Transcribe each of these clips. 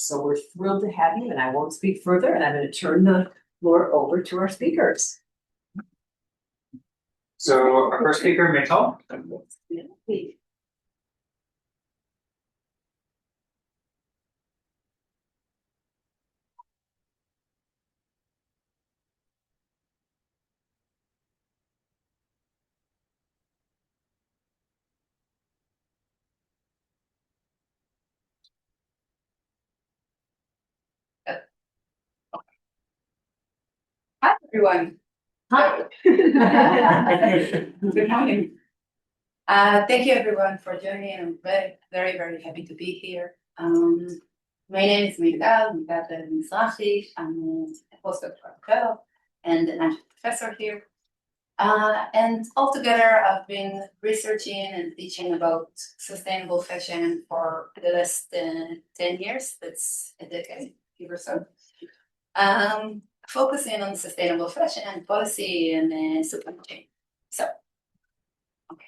So we're thrilled to have you, and I won't speak further, and I'm going to turn the floor over to our speakers. So our first speaker, Mitchell. Hi, everyone. Hi. Good morning. Thank you, everyone, for joining. I'm very happy to be here. My name is Migdal Mizrahi. I'm a postdoctoral fellow and an adjunct professor here. And altogether, I've been researching and teaching about sustainable fashion for the last 10 years. That's a decade, give or so. Focusing on sustainable fashion policy and supply chain. So, okay.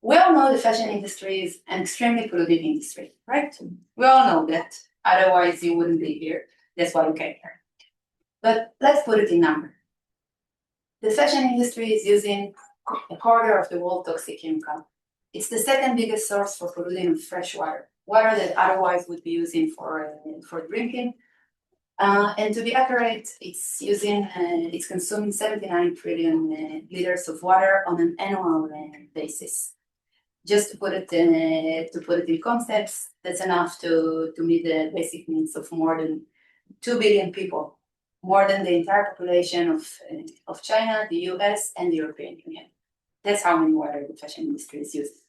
We all know the fashion industry is an extremely polluting industry, right? We all know that. Otherwise, you wouldn't be here. That's why you came here. But let's put it in number. The fashion industry is using a quarter of the world's toxic chemical. It's the second biggest source for polluting of fresh water, water that otherwise would be using for drinking. And to be accurate, it's consuming 79 trillion liters of water on an annual basis. Just to put it in context, that's enough to meet the basic needs of more than 2 billion people, more than the entire population of China, the US, and the European Union. That's how many water the fashion industry is using.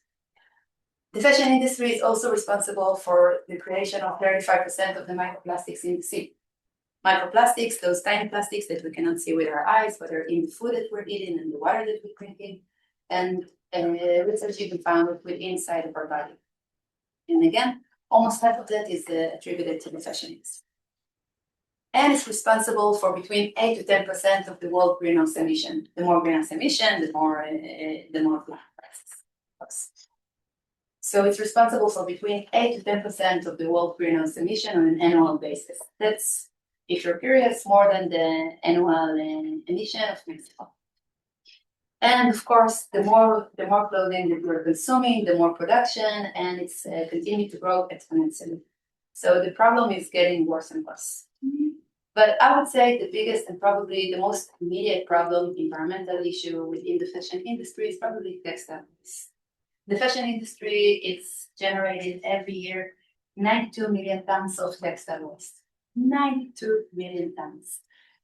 The fashion industry is also responsible for the creation of 35% of the microplastics in the sea. Microplastics, those tiny plastics that we cannot see with our eyes, but are in the food that we're eating and the water that we're drinking, and research even found it inside of our body. And again, almost half of that is attributed to the fashion industry. And it's responsible for between 8 to 10% of the world greenhouse emission. The more greenhouse emission, the more prices. So it's responsible for between 8 to 10% of the world greenhouse emission on an annual basis. That's, if you're curious, more than the annual emission of Mexico. And of course, the more clothing that we're consuming, the more production, and it's continuing to grow exponentially. So the problem is getting worse and worse. But I would say the biggest and probably the most immediate problem, environmental issue within the fashion industry is probably textile waste. The fashion industry is generating every year 92 million tons of textile waste. 92 million tons.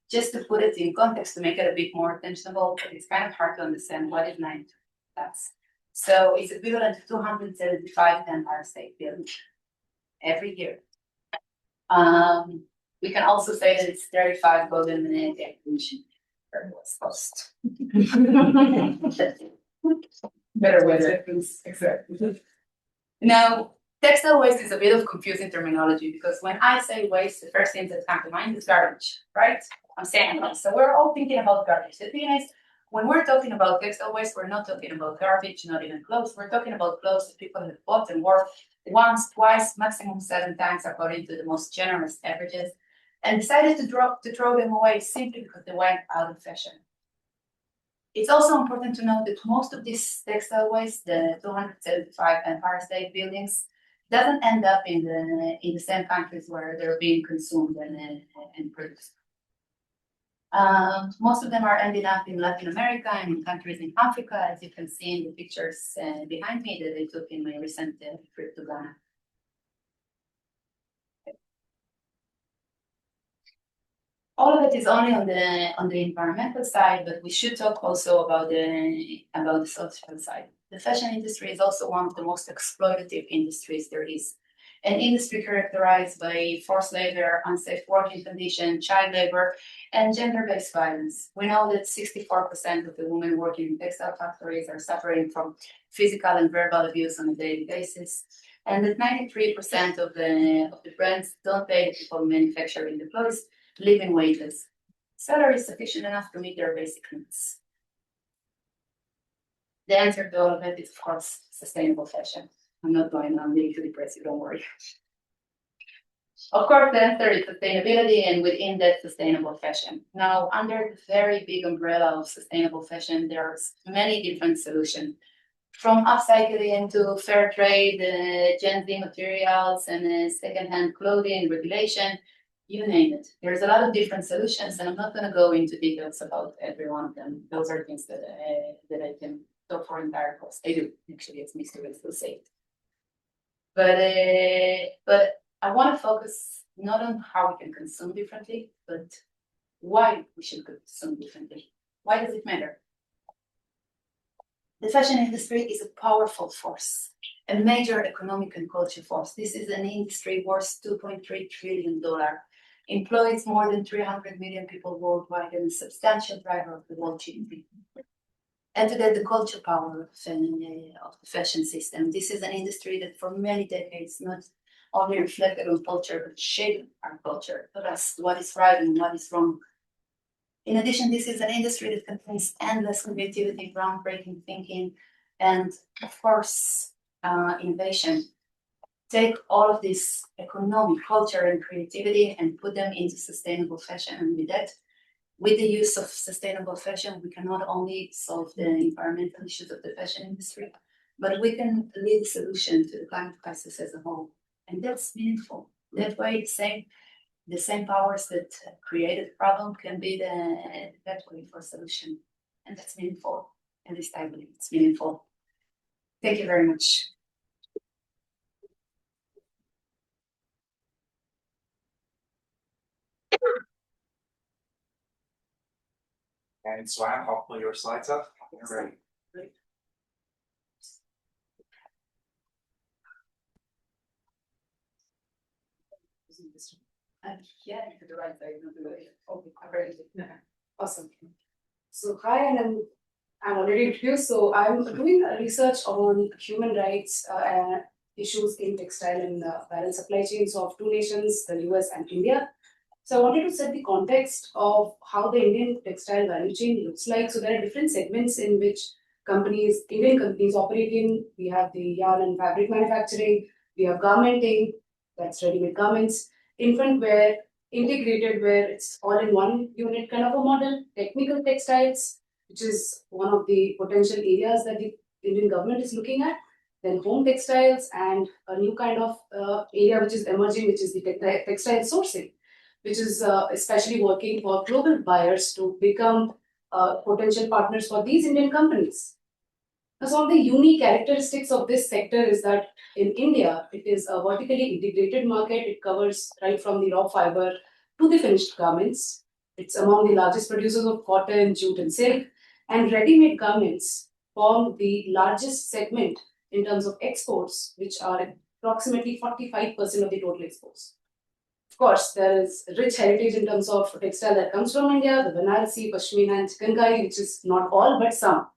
Just to put it in context, to make it a bit more tangible, but it's kind of hard to understand what is 92 tons. So it's equivalent to 275 Empire State Buildings every year. We can also say that it's 35 golden Gate Bridge per West Coast. Better weather. Exactly. Now, textile waste is a bit of confusing terminology because when I say waste, the first thing that comes to mind is garbage, right? I'm saying that. So we're all thinking about garbage. The thing is, when we're talking about textile waste, we're not talking about garbage, not even clothes. We're talking about clothes that people have bought and worn once, twice, maximum 7 times, according to the most generous averages, and decided to throw them away simply because they went out of fashion. It's also important to note that most of this textile waste, the 275 Empire State Buildings, doesn't end up in the same countries where they're being consumed and produced. Most of them are ending up in Latin America and in countries in Africa, as you can see in the pictures behind me that I took in my recent trip to Ghana. All of it is only on the environmental side, but we should talk also about the social side. The fashion industry is also one of the most exploitative industries there is. An industry characterized by forced labor, unsafe working conditions, child labor, and gender-based violence. We know that 64% of the women working in textile factories are suffering from physical and verbal abuse on a daily basis, and that 93% of the brands don't pay the people manufacturing the clothes living wages. Salary is sufficient enough to meet their basic needs. The answer to all of it is, of course, sustainable fashion. I'm not going on being too depressed, don't worry. Of course, the answer is sustainability, and within that, sustainable fashion. Now, under the very big umbrella of sustainable fashion, there's many different solutions. From upcycling into fair trade, Gen Z materials, and secondhand clothing regulation, you name it. There's a lot of different solutions, and I'm not going to go into details about every one of them. Those are things that I can talk for entire course. I do, actually, it's me to say it. But I want to focus not on how we can consume differently, but why we should consume differently. Why does it matter? The fashion industry is a powerful force, a major economic and cultural force. This is an industry worth $2.3 trillion, employs more than 300 million people worldwide, and a substantial driver of the world GDP. And to get the culture power of the fashion system, this is an industry that for many decades not only reflected on culture, but shaped our culture, taught us what is right and what is wrong. In addition, this is an industry that contains endless creativity, groundbreaking thinking, and of course, innovation. Take all of this economic, culture, and creativity and put them into sustainable fashion. And with that, with the use of sustainable fashion, we can not only solve the environmental issues of the fashion industry, but we can lead the solution to the climate crisis as a whole. And that's meaningful. That way, the same powers that created the problem can be the pathway for a solution. And that's meaningful. At least I believe it's meaningful. Thank you very much. And Swam, I'll pull your slides up. You're ready. Yeah, to the right side, not the way. Okay, I'm ready. Awesome. So hi, and I'm already introduced. So I'm doing research on human rights and issues in textile and apparel supply chains of two nations, the US and India. So I wanted to set the context of how the Indian textile value chain looks like. So there are different segments in which Indian companies operate in. We have the yarn and fabric manufacturing, we have garmenting, that's ready-made garments, infant wear, integrated where it's all in one unit kind of a model, technical textiles, which is one of the potential areas that the Indian government is looking at, then home textiles, and a new kind of area which is emerging, which is the textile sourcing, which is especially working for global buyers to become potential partners for these Indian companies. Now, some of the unique characteristics of this sector is that in India, it is a vertically integrated market. It covers right from the raw fiber to the finished garments. It's among the largest producers of cotton, jute, and silk. And ready-made garments form the largest segment in terms of exports, which are approximately 45% of the total exports. Of course, there is rich heritage in terms of textile that comes from India, the Banarasi, Pashmina, and Chikankari, which is not all, but some.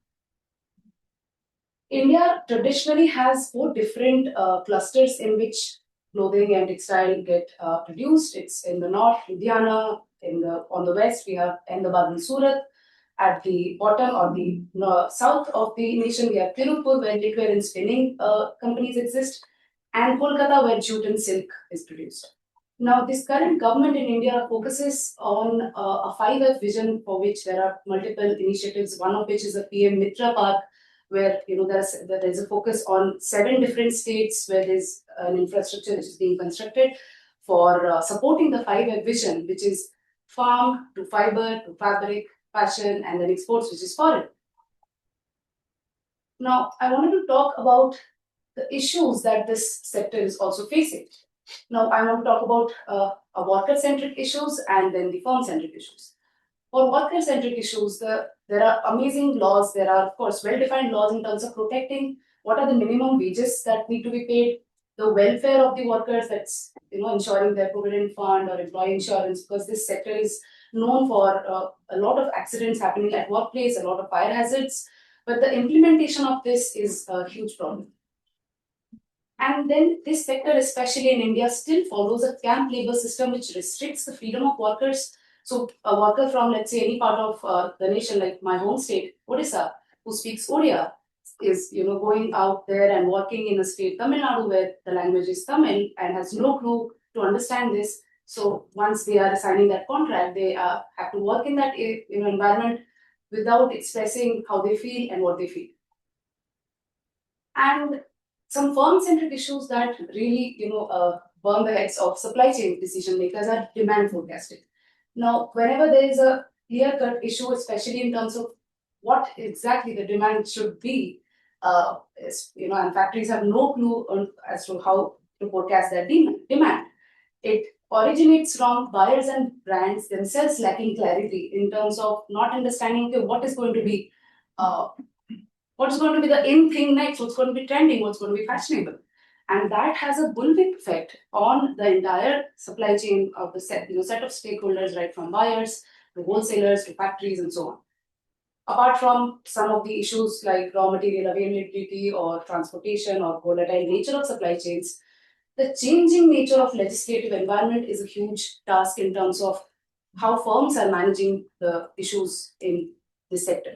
India traditionally has four different clusters in which clothing and textile get produced. It's in the north, Ludhiana. On the west, we have Ahmedabad and Surat. At the bottom or the south of the nation, we have Tirupur, where knitwear and spinning companies exist, and Kolkata, where jute and silk is produced. Now, this current government in India focuses on a 5F vision for which there are multiple initiatives, one of which is a PM Mitra Park, where there is a focus on 7 different states where there's an infrastructure which is being constructed for supporting the 5F vision, which is farm to fiber to fabric, fashion, and then exports, which is foreign. Now, I wanted to talk about the issues that this sector is also facing. Now, I want to talk about worker-centric issues and then the firm-centric issues. For worker-centric issues, there are amazing laws. There are, of course, well-defined laws in terms of protecting what are the minimum wages that need to be paid, the welfare of the workers, that's ensuring their provident fund or employee insurance, because this sector is known for a lot of accidents happening at workplace, a lot of fire hazards, but the implementation of this is a huge problem. And then this sector, especially in India, still follows a camp labor system which restricts the freedom of workers. So a worker from, let's say, any part of the nation, like my home state, Odisha, who speaks Odia, is going out there and working in a state, Tamil Nadu, where the language is Tamil, and has no clue to understand this. So once they are signing that contract, they have to work in that environment without expressing how they feel and what they feel. And some firm-centric issues that really burn the heads of supply chain decision makers are demand forecasting. Now, whenever there is a clear-cut issue, especially in terms of what exactly the demand should be, and factories have no clue as to how to forecast their demand. It originates from buyers and brands themselves lacking clarity in terms of not understanding what is going to be the in thing next, what's going to be trending, what's going to be fashionable. And that has a bullwhip effect on the entire supply chain of the set of stakeholders, right from buyers to wholesalers to factories and so on. Apart from some of the issues like raw material availability or transportation or volatile nature of supply chains, the changing nature of legislative environment is a huge task in terms of how firms are managing the issues in this sector.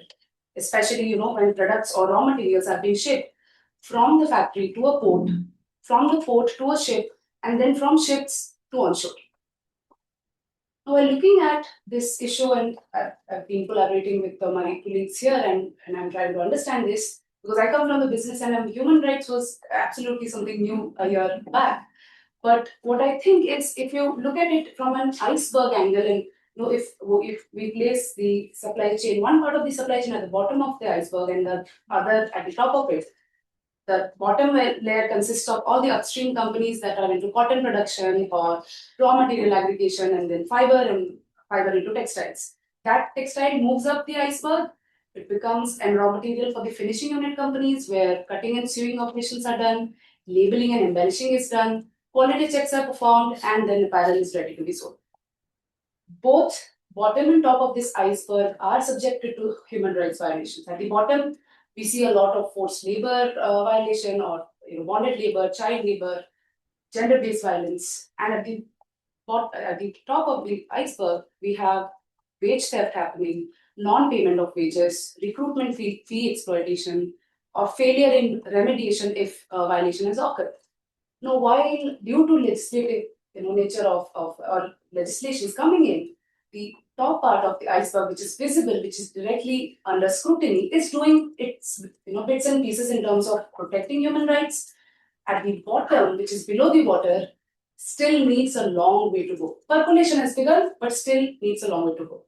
Especially, when products or raw materials are being shipped from the factory to a port, from the port to a ship, and then from ships to onshore. Now, while looking at this issue, and I've been collaborating with my colleagues here, and I'm trying to understand this, because I come from the business and human rights was absolutely something new a year back. But what I think is, if you look at it from an iceberg angle, and if we place the supply chain, one part of the supply chain at the bottom of the iceberg and the other at the top of it, the bottom layer consists of all the upstream companies that are into cotton production or raw material aggregation, and then fiber into textiles. That textile moves up the iceberg. It becomes a raw material for the finishing unit companies, where cutting and sewing operations are done, labeling and embellishing is done, quality checks are performed, and then apparel is ready to be sold. Both bottom and top of this iceberg are subjected to human rights violations. At the bottom, we see a lot of forced labor violation, or bonded labor, child labor, gender-based violence. And at the top of the iceberg, we have wage theft happening, non-payment of wages, recruitment fee exploitation, or failure in remediation if a violation has occurred. Now, while due to legislative nature of or legislations coming in, the top part of the iceberg, which is visible, which is directly under scrutiny, is doing its bits and pieces in terms of protecting human rights. At the bottom, which is below the water, still needs a long way to go. Percolation has begun, but still needs a long way to go.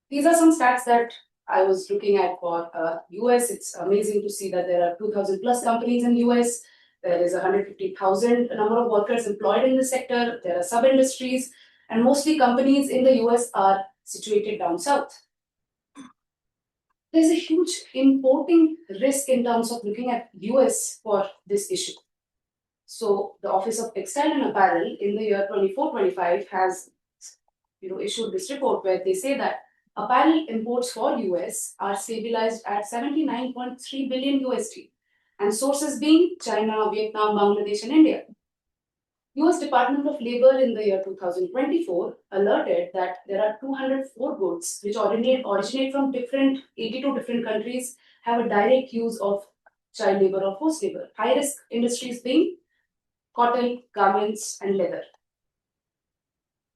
These are some stats that I was looking at for US. It's amazing to see that there are 2,000 plus companies in US. There is 150,000 number of workers employed in the sector. There are sub-industries, and mostly companies in the US are situated down south. There's a huge importing risk in terms of looking at US for this issue. So the Office of Textile and Apparel in the year 24-25 has issued this report where they say that apparel imports for US are stabilized at 79.3 billion USD, and sources being China, Vietnam, Bangladesh, and India. US Department of Labor in the year 2024 alerted that there are 204 goods which originate from 82 different countries, have a direct use of child labor or forced labor. High-risk industries being cotton, garments, and leather.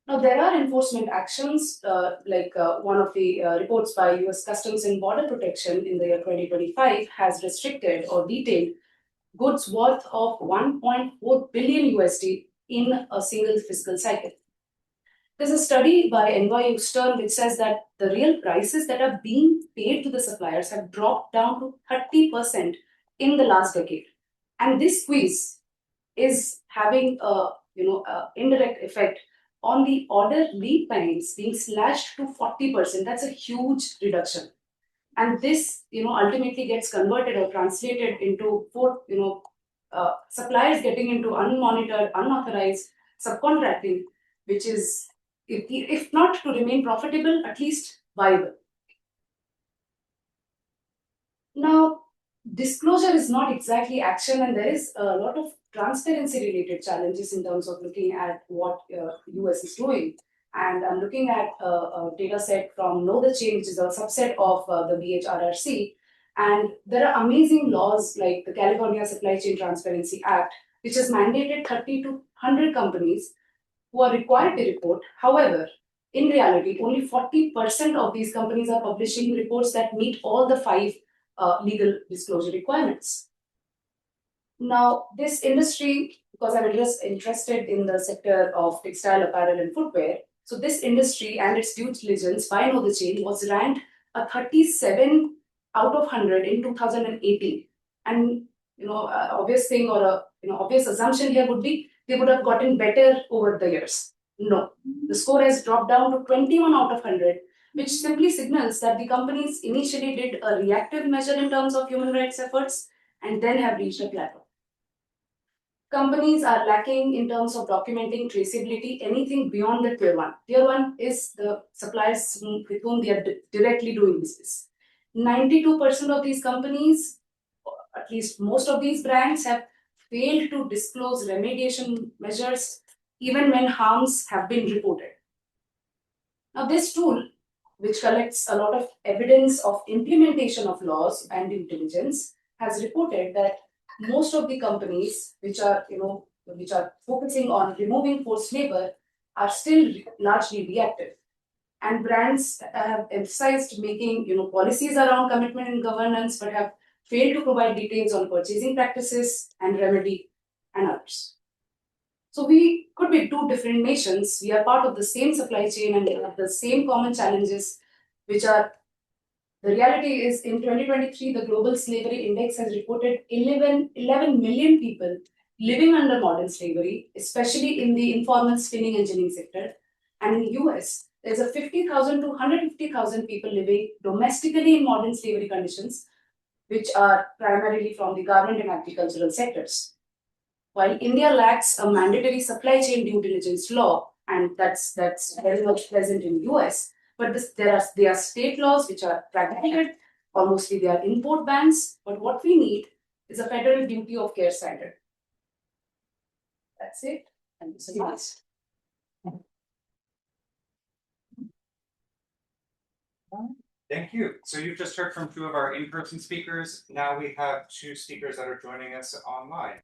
Now, there are enforcement actions, like one of the reports by US Customs and Border Protection in the year 2025 has restricted or detailed goods worth of 1.4 billion USD in a single fiscal cycle. There's a study by NYU Stern which says that the real prices that are being paid to the suppliers have dropped down to 30% in the last decade. And this squeeze is having a indirect effect on the order lead times being slashed to 40%. That's a huge reduction. And this, ultimately gets converted or translated into suppliers getting into unmonitored, unauthorized subcontracting, which is, if not to remain profitable, at least viable. Now, disclosure is not exactly action, and there is a lot of transparency-related challenges in terms of looking at what US is doing. And I'm looking at a data set from Know the Chain, which is a subset of the BHRRC. And there are amazing laws like the California Supply Chain Transparency Act, which has mandated 30 to 100 companies who are required to report. However, in reality, only 40% of these companies are publishing reports that meet all the five legal disclosure requirements. Now, this industry, because I'm just interested in the sector of textile apparel and footwear, so this industry and its due diligence by Know the Chain was ranked a 37 out of 100 in 2018. And obvious thing or a obvious assumption here would be they would have gotten better over the years. No, the score has dropped down to 21 out of 100, which simply signals that the companies initially did a reactive measure in terms of human rights efforts and then have reached a plateau. Companies are lacking in terms of documenting traceability, anything beyond the tier one. Tier one is the suppliers with whom they are directly doing business. 92% of these companies, at least most of these brands, have failed to disclose remediation measures even when harms have been reported. Now, this tool, which collects a lot of evidence of implementation of laws and due diligence, has reported that most of the companies which are focusing on removing forced labor are still largely reactive. And brands have emphasized making policies around commitment and governance, but have failed to provide details on purchasing practices and remedy and others. So we could be two different nations. We are part of the same supply chain and we have the same common challenges, which are the reality is in 2023, the Global Slavery Index has reported 11 million people living under modern slavery, especially in the informal spinning and ginning sector. And in the US, there's a 50,000 to 150,000 people living domestically in modern slavery conditions, which are primarily from the government and agricultural sectors. While India lacks a mandatory supply chain due diligence law, and that's very much present in US, but there are state laws which are pragmatic, or mostly they are import bans. But what we need is a federal duty of care standard. That's it. Thank you so much. Thank you. So you've just heard from two of our in-person speakers. Now we have two speakers that are joining us online.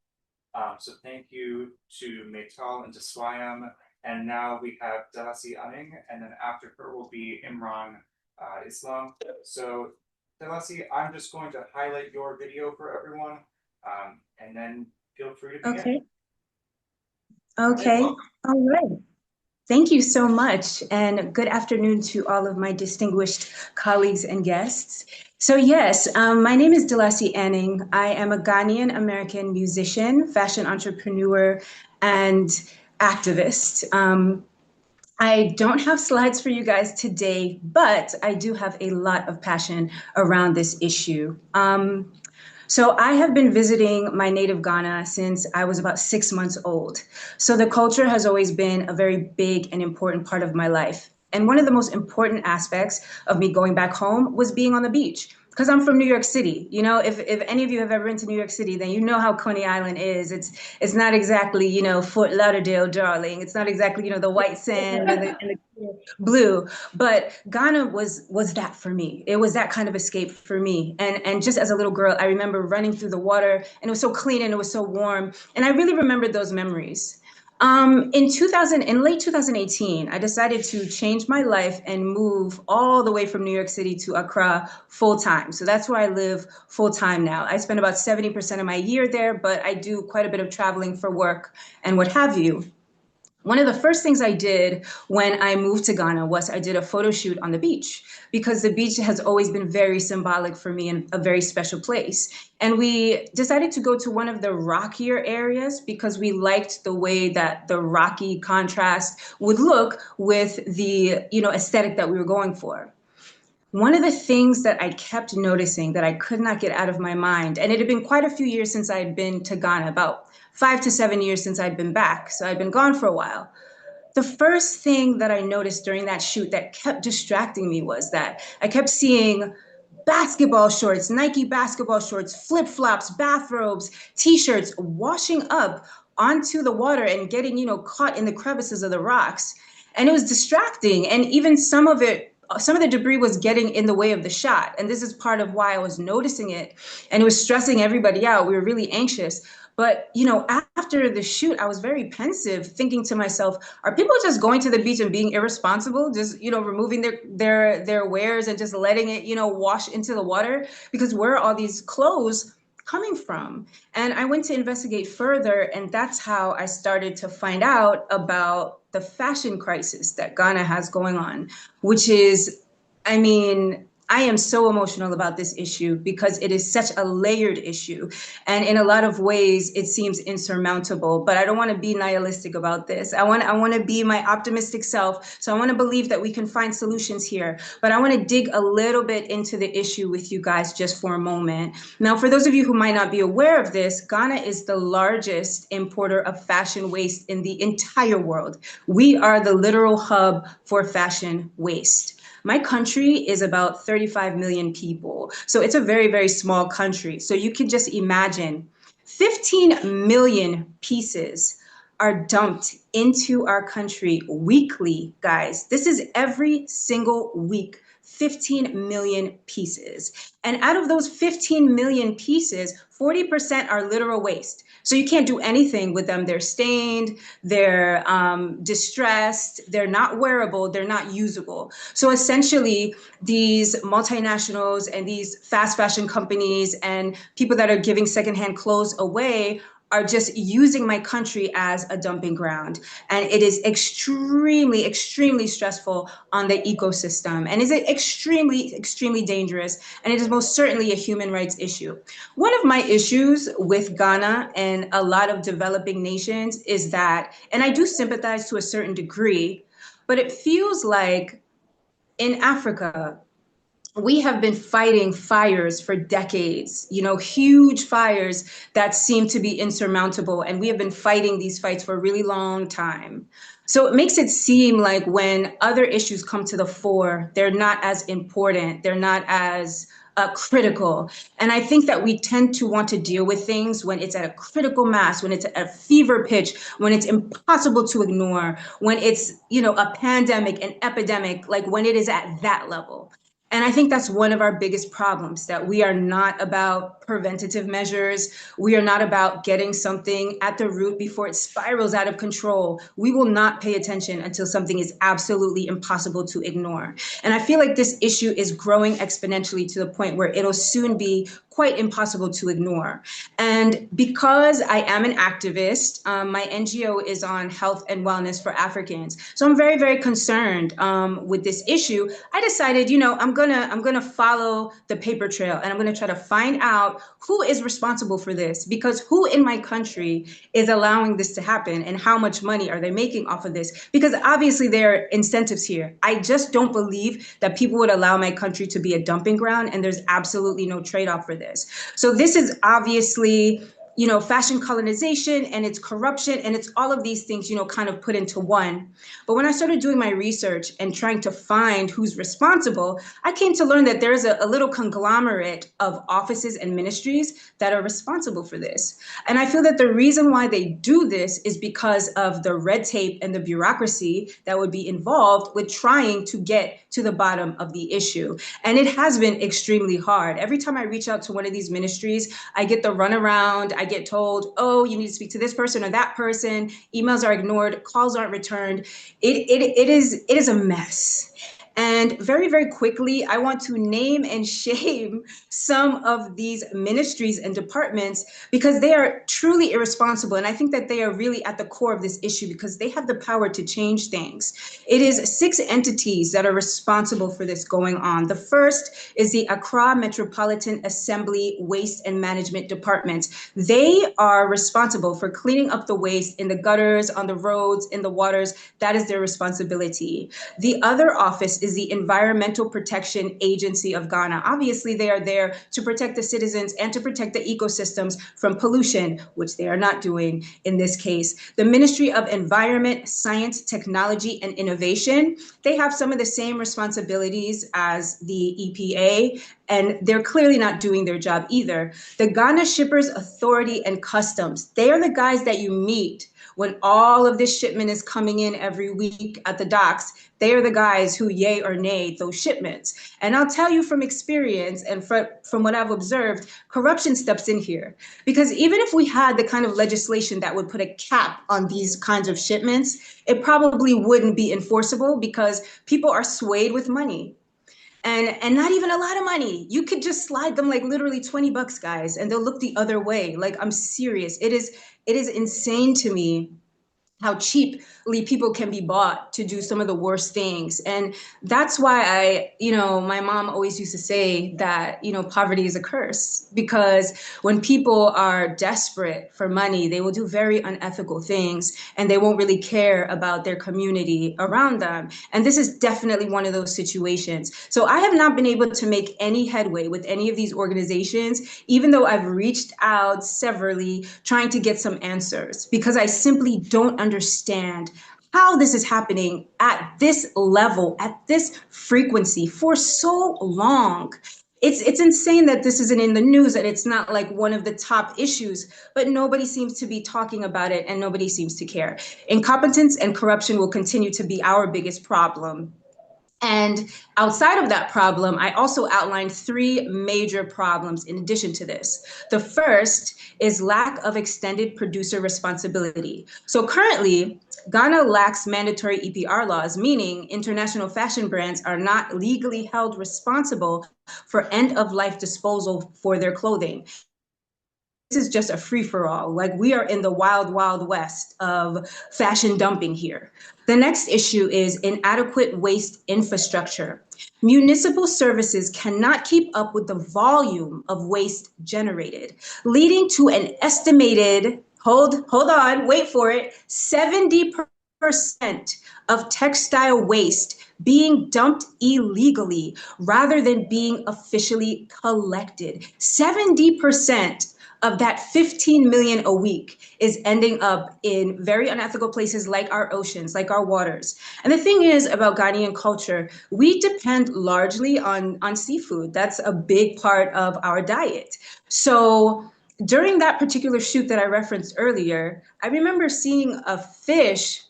So thank you to Meital and to Swayam. And now we have Delasi Anning, and then after her will be Imran Islam. So Delasi, I'm just going to highlight your video for everyone, and then feel free to begin. Okay. All right. Thank you so much, and good afternoon to all of my distinguished colleagues and guests. So yes, my name is Delasi Anning. I am a Ghanaian American musician, fashion entrepreneur, and activist. I don't have slides for you guys today, but I do have a lot of passion around this issue. So I have been visiting my native Ghana since I was about 6 months old. So the culture has always been a very big and important part of my life. And one of the most important aspects of me going back home was being on the beach. Because I'm from New York City. You know, if any of you have ever been to New York City, then you know how Coney Island is. It's not exactly, Fort Lauderdale, darling. It's not exactly, the white sand and the blue. But Ghana was that for me. It was that kind of escape for me. And just as a little girl, I remember running through the water, and it was so clean and it was so warm. And I really remembered those memories. In late 2018, I decided to change my life and move all the way from New York City to Accra full time. So that's where I live full time now. I spend about 70% of my year there, but I do quite a bit of traveling for work and what have you. One of the first things I did when I moved to Ghana was I did a photo shoot on the beach, because the beach has always been very symbolic for me and a very special place. And we decided to go to one of the rockier areas because we liked the way that the rocky contrast would look with the, aesthetic that we were going for. One of the things that I kept noticing that I could not get out of my mind, and it had been quite a few years since I had been to Ghana, about 5 to 7 years since I'd been back. So I'd been gone for a while. The first thing that I noticed during that shoot that kept distracting me was that I kept seeing basketball shorts, Nike basketball shorts, flip-flops, bathrobes, t-shirts washing up onto the water and getting, caught in the crevices of the rocks. And it was distracting. And even some of the debris was getting in the way of the shot. And this is part of why I was noticing it. And it was stressing everybody out. We were really anxious. But, after the shoot, I was very pensive, thinking to myself, are people just going to the beach and being irresponsible, just, removing their wares and just letting it, wash into the water? Because where are all these clothes coming from? And I went to investigate further, and that's how I started to find out about the fashion crisis that Ghana has going on, which is, I mean, I am so emotional about this issue because it is such a layered issue. And in a lot of ways, it seems insurmountable. But I don't want to be nihilistic about this. I want to be my optimistic self. So I want to believe that we can find solutions here. But I want to dig a little bit into the issue with you guys just for a moment. Now, for those of you who might not be aware of this, Ghana is the largest importer of fashion waste in the entire world. We are the literal hub for fashion waste. My country is about 35 million people. So it's a very, very small country. So you can just imagine 15 million pieces are dumped into our country weekly, guys. This is every single week. 15 million pieces. And out of those 15 million pieces, 40% are literal waste. So you can't do anything with them. They're stained, they're distressed, they're not wearable, they're not usable. So essentially, these multinationals and these fast fashion companies and people that are giving secondhand clothes away are just using my country as a dumping ground. And it is extremely, extremely stressful on the ecosystem. And is it extremely, extremely dangerous? And it is most certainly a human rights issue. One of my issues with Ghana and a lot of developing nations is that, and I do sympathize to a certain degree, but it feels like in Africa, we have been fighting fires for decades, huge fires that seem to be insurmountable. And we have been fighting these fights for a really long time. So it makes it seem like when other issues come to the fore, they're not as important, they're not as critical. And I think that we tend to want to deal with things when it's at a critical mass, when it's at a fever pitch, when it's impossible to ignore, when it's, a pandemic, an epidemic, like when it is at that level. And I think that's one of our biggest problems, that we are not about preventative measures. We are not about getting something at the root before it spirals out of control. We will not pay attention until something is absolutely impossible to ignore. And I feel like this issue is growing exponentially to the point where it'll soon be quite impossible to ignore. And because I am an activist, my NGO is on health and wellness for Africans. So I'm very, very concerned with this issue. I decided, I'm gonna follow the paper trail, and I'm gonna try to find out who is responsible for this, because who in my country is allowing this to happen, and how much money are they making off of this? Because obviously there are incentives here. I just don't believe that people would allow my country to be a dumping ground, and there's absolutely no trade-off for this. So this is obviously, fashion colonization, and it's corruption, and it's all of these things, kind of put into one. But when I started doing my research and trying to find who's responsible, I came to learn that there's a little conglomerate of offices and ministries that are responsible for this. And I feel that the reason why they do this is because of the red tape and the bureaucracy that would be involved with trying to get to the bottom of the issue. And it has been extremely hard. Every time I reach out to one of these ministries, I get the runaround. I get told, oh, you need to speak to this person or that person. Emails are ignored, calls aren't returned. It is a mess. And very, very quickly, I want to name and shame some of these ministries and departments because they are truly irresponsible. And I think that they are really at the core of this issue because they have the power to change things. It is 6 entities that are responsible for this going on. The first is the Accra Metropolitan Assembly Waste and Management Department. They are responsible for cleaning up the waste in the gutters, on the roads, in the waters. That is their responsibility. The other office is the Environmental Protection Agency of Ghana. Obviously, they are there to protect the citizens and to protect the ecosystems from pollution, which they are not doing in this case. The Ministry of Environment, Science, Technology, and Innovation, they have some of the same responsibilities as the EPA, and they're clearly not doing their job either. The Ghana Shippers Authority and Customs, they are the guys that you meet when all of this shipment is coming in every week at the docks, they are the guys who yay or nay those shipments. And I'll tell you from experience and from what I've observed, corruption steps in here. Because even if we had the kind of legislation that would put a cap on these kinds of shipments, it probably wouldn't be enforceable because people are swayed with money. And not even a lot of money. You could just slide them like literally $20, guys, and they'll look the other way. Like, I'm serious. It is insane to me how cheaply people can be bought to do some of the worst things. And that's why my mom always used to say that, poverty is a curse, because when people are desperate for money, they will do very unethical things and they won't really care about their community around them. And this is definitely one of those situations. So I have not been able to make any headway with any of these organizations, even though I've reached out severally trying to get some answers, because I simply don't understand how this is happening at this level, at this frequency for so long. It's insane that this isn't in the news and it's not like one of the top issues, but nobody seems to be talking about it and nobody seems to care. Incompetence and corruption will continue to be our biggest problem. And outside of that problem, I also outlined 3 major problems in addition to this. The first is lack of extended producer responsibility. So currently, Ghana lacks mandatory EPR laws, meaning international fashion brands are not legally held responsible for end-of-life disposal for their clothing. This is just a free-for-all. Like, we are in the wild, wild west of fashion dumping here. The next issue is inadequate waste infrastructure. Municipal services cannot keep up with the volume of waste generated, leading to an estimated, hold on, wait for it, 70% of textile waste being dumped illegally rather than being officially collected. 70% of that 15 million a week is ending up in very unethical places like our oceans, like our waters. And the thing is about Ghanaian culture, we depend largely on seafood. That's a big part of our diet. So during that particular shoot that I referenced earlier, I remember seeing a fish.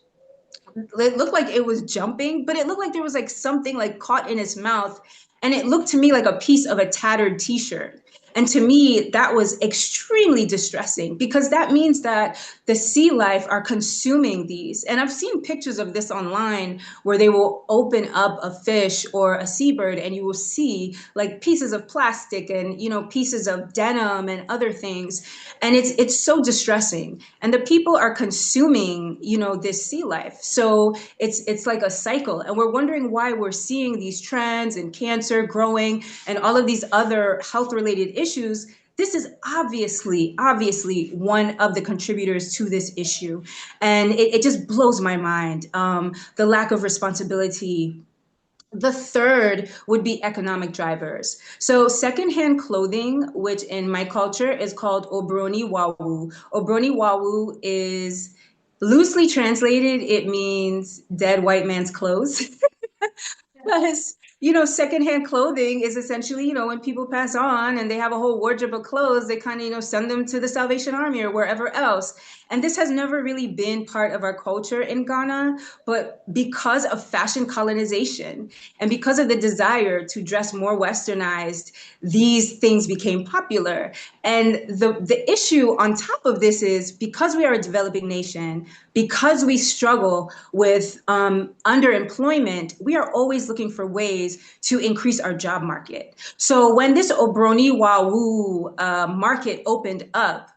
It looked like it was jumping, but it looked like there was like something like caught in its mouth. And it looked to me like a piece of a tattered t-shirt. And to me, that was extremely distressing, because that means that the sea life are consuming these. And I've seen pictures of this online where they will open up a fish or a seabird and you will see like pieces of plastic and, pieces of denim and other things. And it's so distressing. And the people are consuming, this sea life. So it's like a cycle. And we're wondering why we're seeing these trends and cancer growing and all of these other health-related issues. This is obviously one of the contributors to this issue. And it just blows my mind, the lack of responsibility. The third would be economic drivers. So secondhand clothing, which in my culture is called obroni wawu. Obroni wawu is loosely translated, it means dead white man's clothes. Because, secondhand clothing is essentially, when people pass on and they have a whole wardrobe of clothes, they kind of, send them to the Salvation Army or wherever else. And this has never really been part of our culture in Ghana, but because of fashion colonization and because of the desire to dress more westernized, these things became popular. And the issue on top of this is, because we are a developing nation, because we struggle with underemployment, we are always looking for ways to increase our job market. So when this Obroni Wawu market opened up,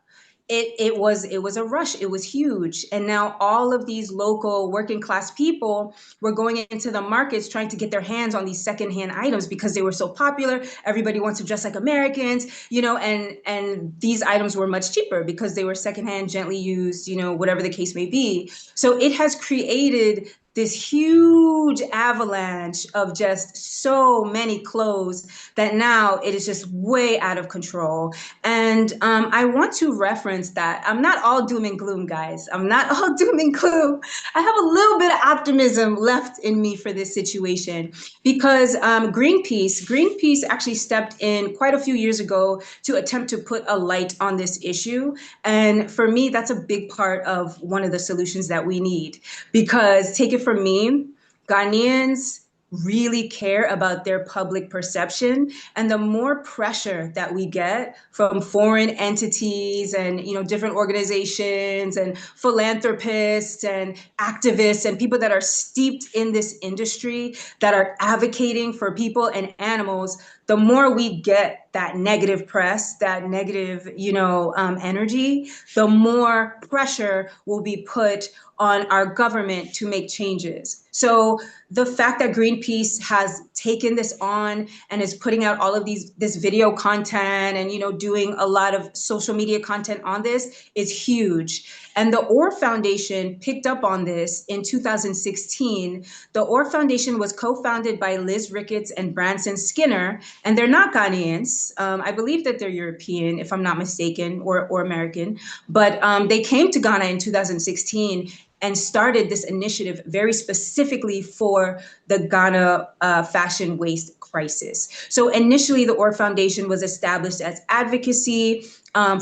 it was a rush. It was huge. And now all of these local working class people were going into the markets trying to get their hands on these secondhand items because they were so popular. Everybody wants to dress like Americans, and these items were much cheaper because they were secondhand, gently used, whatever the case may be. So it has created this huge avalanche of just so many clothes that now it is just way out of control. And I want to reference that I'm not all doom and gloom, guys. I'm not all doom and gloom. I have a little bit of optimism left in me for this situation because Greenpeace actually stepped in quite a few years ago to attempt to put a light on this issue. And for me, that's a big part of one of the solutions that we need. Because take it from me, Ghanaians really care about their public perception, and the more pressure that we get from foreign entities and different organizations and philanthropists and activists and people that are steeped in this industry that are advocating for people and animals, the more we get that negative press, that negative energy, the more pressure will be put on our government to make changes. So the fact that Greenpeace has taken this on and is putting out all of this video content and doing a lot of social media content on this is huge. And the Orr Foundation picked up on this in 2016. The Orr Foundation was co-founded by Liz Ricketts and Branson Skinner, and they're not Ghanaians. I believe that they're European, if I'm not mistaken, or American. But they came to Ghana in 2016 and started this initiative very specifically for the Ghana fashion waste crisis. So initially, the Orr Foundation was established as advocacy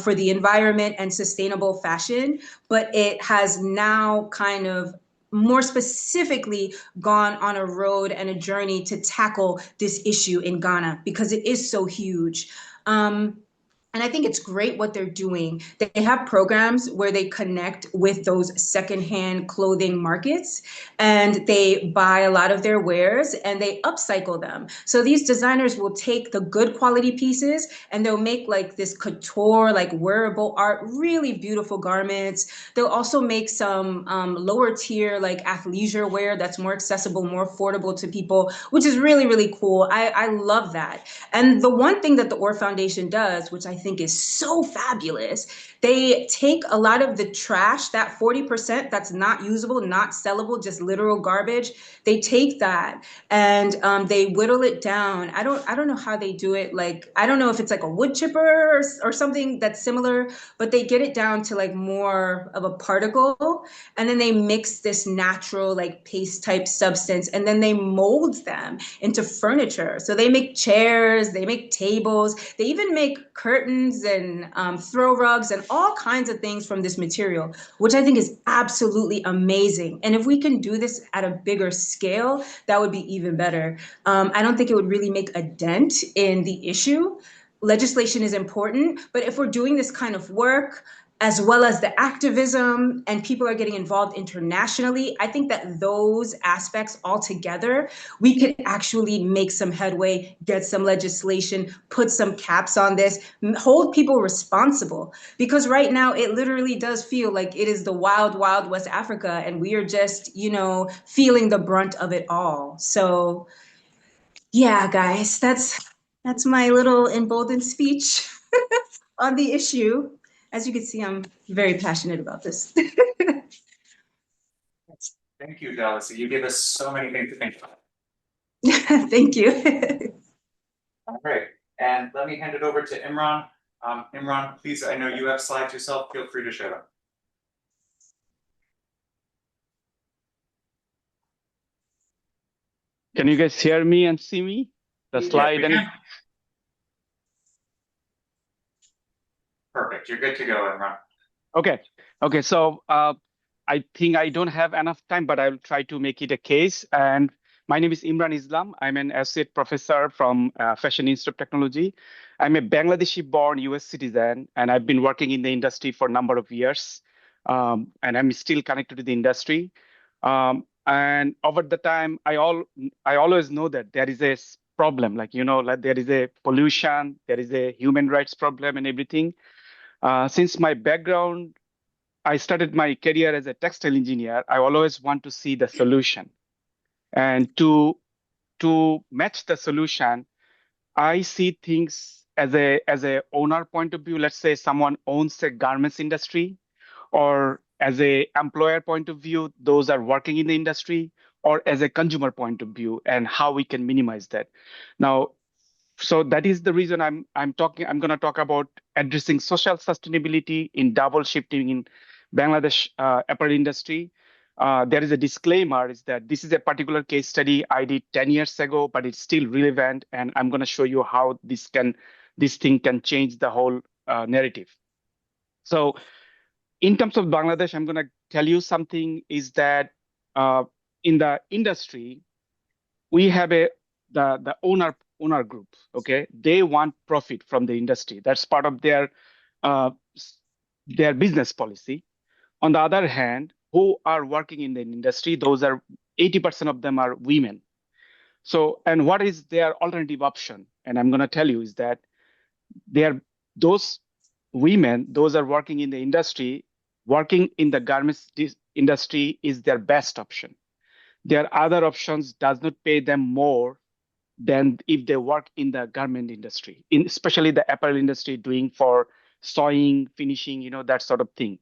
for the environment and sustainable fashion, but it has now kind of more specifically gone on a road and a journey to tackle this issue in Ghana because it is so huge. And I think it's great what they're doing. They have programs where they connect with those secondhand clothing markets and they buy a lot of their wares and they upcycle them. So these designers will take the good quality pieces and they'll make like this couture, like wearable art, really beautiful garments. They'll also make some lower tier, like athleisure wear that's more accessible, more affordable to people, which is really, really cool. I love that. And the one thing that the Orr Foundation does, which I think is so fabulous, they take a lot of the trash, that 40% that's not usable, not sellable, just literal garbage. They take that and they whittle it down. I don't know how they do it. Like, I don't know if it's like a wood chipper or something that's similar, but they get it down to like more of a particle. And then they mix this natural like paste type substance and then they mold them into furniture. So they make chairs, they make tables, they even make curtains and throw rugs and all kinds of things from this material, which I think is absolutely amazing. And if we can do this at a bigger scale, that would be even better. I don't think it would really make a dent in the issue. Legislation is important, but if we're doing this kind of work, as well as the activism and people are getting involved internationally, I think that those aspects all together, we could actually make some headway, get some legislation, put some caps on this, hold people responsible. Because right now it literally does feel like it is the wild, wild West Africa and we are just, feeling the brunt of it all. So yeah, guys, that's my little emboldened speech on the issue. As you can see, I'm very passionate about this. Thank you, Dallas. You gave us so many things to think about. Thank you. All right, and let me hand it over to Imran. Imran, please, I know you have slides yourself. Feel free to share them. Can you guys hear me and see me? The slide and Perfect. You're good to go, Imran. Okay. So I think I don't have enough time, but I'll try to make it a case. And my name is Imran Islam. I'm an associate professor from Fashion Institute of Technology. I'm a Bangladeshi-born US citizen, and I've been working in the industry for a number of years. And I'm still connected to the industry. And over the time, I always know that there is a problem, like there is a pollution, there is a human rights problem and everything. Since my background, I started my career as a textile engineer. I always want to see the solution. And to match the solution, I see things as a owner point of view. Let's say someone owns a garments industry, or as a employer point of view, those are working in the industry, or as a consumer point of view, and how we can minimize that. Now, so that is the reason I'm going to talk about addressing social sustainability in double shifting in Bangladesh apparel industry. There is a disclaimer is that this is a particular case study I did 10 years ago, but it's still relevant, and I'm going to show you how this thing can change the whole narrative. So in terms of Bangladesh, I'm going to tell you something is that in the industry, we have the owner group. Okay, they want profit from the industry. That's part of uh, their business policy. On the other hand, who are working in the industry, those are 80% of them are women. So, and what is their alternative option? And I'm going to tell you is that those women, those are working in the industry, working in the garments industry is their best option. Their other options does not pay them more than if they work in the garment industry, especially the apparel industry, doing for sewing, finishing, that sort of thing.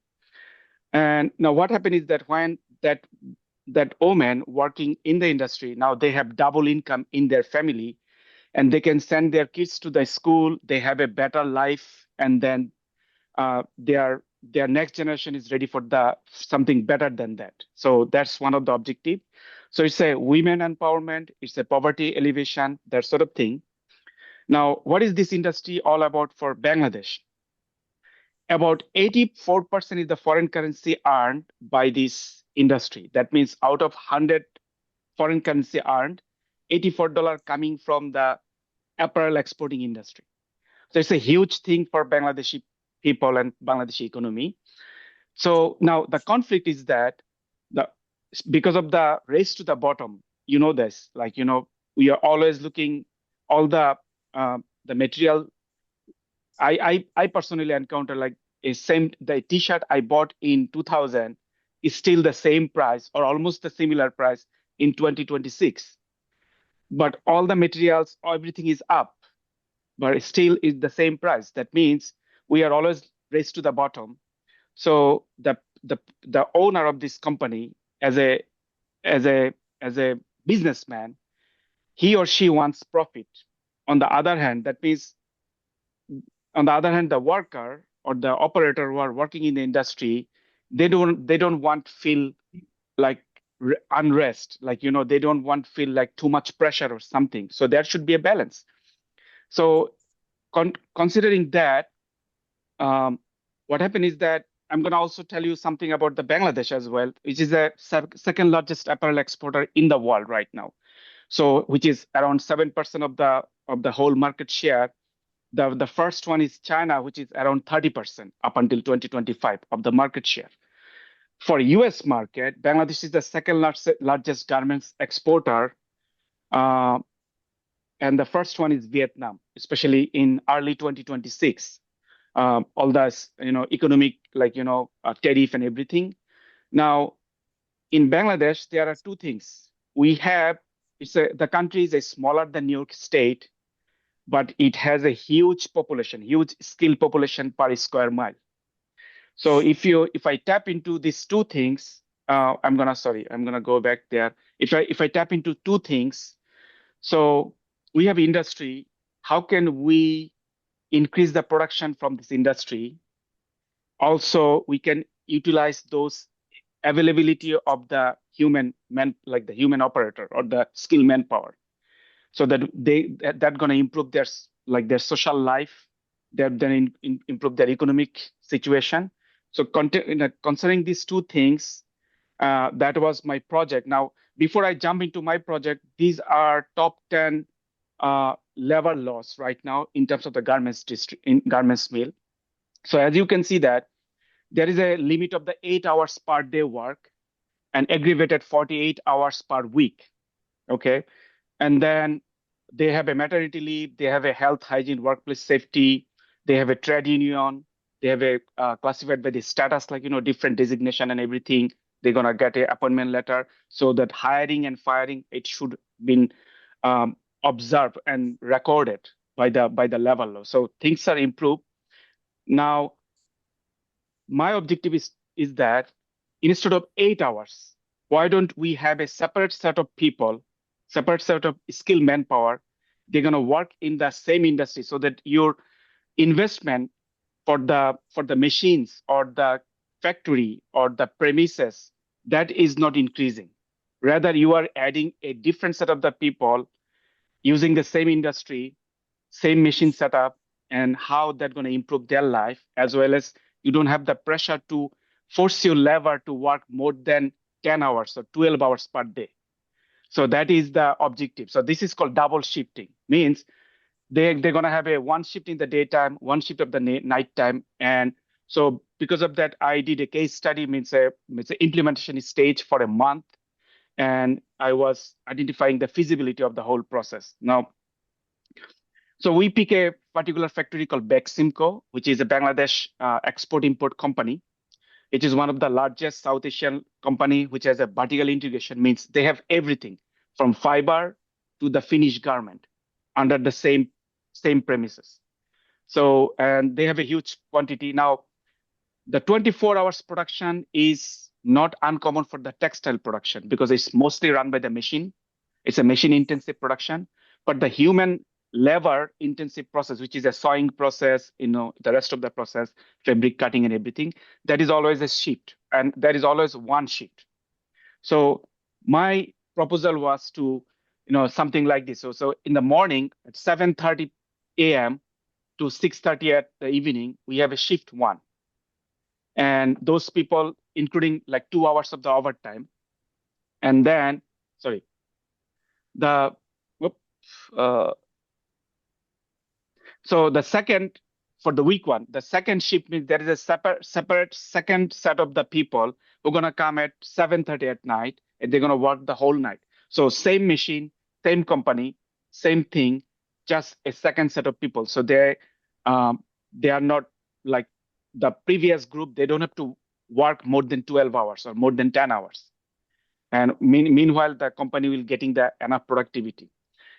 And now what happened is that when that woman working in the industry, now they have double income in their family, and they can send their kids to the school, they have a better life, and then their next generation is ready for something better than that. So that's one of the objectives. So it's a women empowerment, it's a poverty elevation, that sort of thing. Now, what is this industry all about for Bangladesh? About 84% is the foreign currency earned by this industry. That means out of 100 foreign currency earned, $84 coming from the apparel exporting industry. So it's a huge thing for Bangladeshi people and Bangladeshi economy. So now the conflict is that because of the race to the bottom, this, we are always looking all the material. I personally encounter like the t-shirt I bought in 2000 is still the same price or almost the similar price in 2026. But all the materials, everything is up, but it still is the same price. That means we are always raised to the bottom. So the owner of this company, as a businessman, he or she wants profit. On the other hand, the worker or the operator who are working in the industry, they don't want to feel like unrest, they don't want to feel like too much pressure or something. So there should be a balance. So considering that, what happened is that I'm going to also tell you something about the Bangladesh as well, which is the second largest apparel exporter in the world right now. So, which is around 7% of the whole market share. The first one is China, which is around 30% up until 2025 of the market share. For US market, Bangladesh is the second largest garments exporter. And the first one is Vietnam, especially in early 2026. All the economic tariff and everything. Now, in Bangladesh, there are two things. The country is smaller than New York State, but it has a huge population, huge skilled population per square mile. So if I tap into these two things, I'm gonna go back there. If I tap into two things, so we have industry. How can we increase the production from this industry? Also, we can utilize those availability of the human like the human operator or the skilled manpower, so that that's going to improve their social life. They're then improve their economic situation. So concerning these two things, that was my project. Now, before I jump into my project, these are top 10 labor laws right now in terms of the garments mill. So as you can see that there is a limit of the 8 hours per day work and aggravated 48 hours per week. Okay. And then they have a maternity leave, they have a health, hygiene, workplace safety, they have a trade union, they have a classified by the status, different designation and everything. They're going to get an appointment letter, so that hiring and firing, it should be observed and recorded by the level. So things are improved. Now, my objective is that instead of 8 hours, why don't we have a separate set of people, separate set of skilled manpower? They're going to work in the same industry so that your investment for the machines or the factory or the premises, that is not increasing. Rather, you are adding a different set of the people using the same industry, same machine setup, and how that's going to improve their life, as well as you don't have the pressure to force your labor to work more than 10 hours or 12 hours per day. So that is the objective. So this is called double shifting, means they're going to have a one shift in the daytime, one shift of the nighttime. And so because of that, I did a case study, means a implementation stage for a month. And I was identifying the feasibility of the whole process. Now, so we pick a particular factory called Beximco, which is a Bangladesh export-import company. It is one of the largest South Asian company which has a vertical integration, means they have everything from fiber to the finished garment under the same premises. So, and they have a huge quantity. Now, the 24 hours production is not uncommon for the textile production because it's mostly run by the machine. It's a machine intensive production, but the human labor intensive process, which is a sewing process, the rest of the process, fabric cutting and everything, that is always a shift, and there is always one shift. So my proposal was to, something like this. So in the morning at 7:30 a.m. to 6:30 at the evening, we have a shift one. And those people, including like 2 hours of the overtime. And then, sorry, so the second, for the week one, the second shift means there is a separate second set of the people who are going to come at 7:30 at night, and they're going to work the whole night. So same machine, same company, same thing, just a second set of people. So they are not like the previous group. They don't have to work more than 12 hours or more than 10 hours. And meanwhile, the company will getting the enough productivity.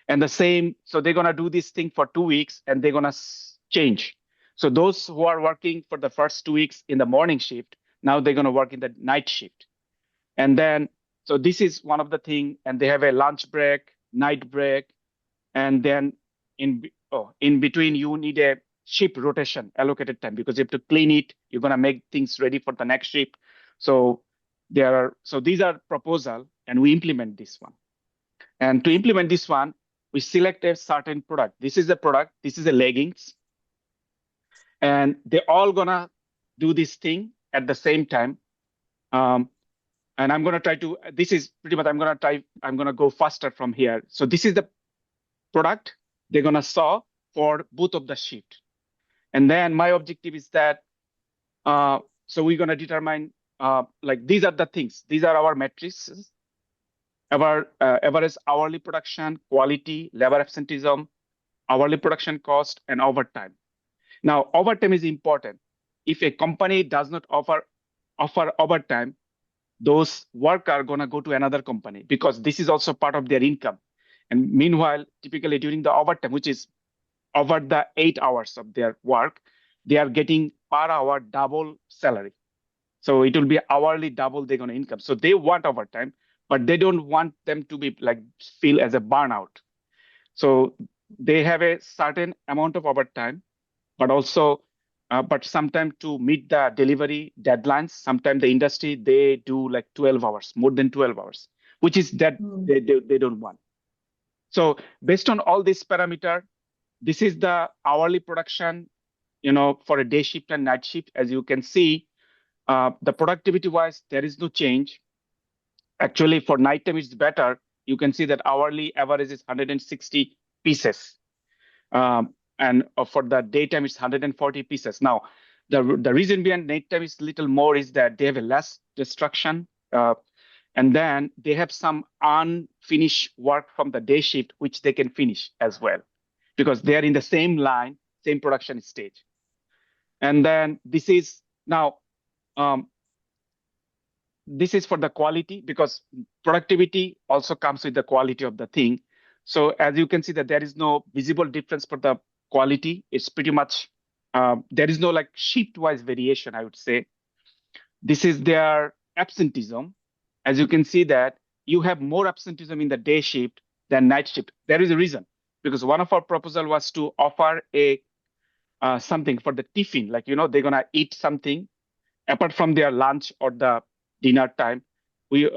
And the same, so they're going to do this thing for 2 weeks and they're going to change. So those who are working for the first 2 weeks in the morning shift, now they're going to work in the night shift. And then, so this is one of the thing, and they have a lunch break, night break, and then in between you need a shift rotation allocated time because you have to clean it. You're going to make things ready for the next shift. So these are proposal, and we implement this one. And to implement this one, we select a certain product. This is the product. This is the leggings. And they're all going to do this thing at the same time. And I'm going to try to, this is pretty much, I'm going to go faster from here. So this is the product they're going to sew for both of the shift. And then my objective is that, so we're going to determine, like these are the things. These are our matrices. Our average hourly production, quality, labor absenteeism, hourly production cost, and overtime. Now, overtime is important. If a company does not offer overtime, those workers are going to go to another company because this is also part of their income. And meanwhile, typically during the overtime, which is over the 8 hours of their work, they are getting per hour double salary. So it will be hourly double they're going to income. So they want overtime, but they don't want them to be like feel as a burnout. So they have a certain amount of overtime, but also, but sometimes to meet the delivery deadlines, sometimes the industry, they do like 12 hours, more than 12 hours, which is that they don't want. So based on all these parameter, this is the hourly production, for a day shift and night shift. As you can see, the productivity wise, there is no change. Actually, for nighttime, it's better. You can see that hourly average is 160 pieces. And for the daytime, it's 140 pieces. Now, the reason behind nighttime is little more is that they have a less destruction. And then they have some unfinished work from the day shift, which they can finish as well, because they are in the same line, same production stage. And then this is now, this is for the quality, because productivity also comes with the quality of the thing. So as you can see that there is no visible difference for the quality. It's pretty much, there is no like shift-wise variation, I would say. This is their absenteeism, as you can see that you have more absenteeism in the day shift than night shift. There is a reason, because one of our proposal was to offer a something for the tiffin, like, they're gonna eat something apart from their lunch or the dinner time. We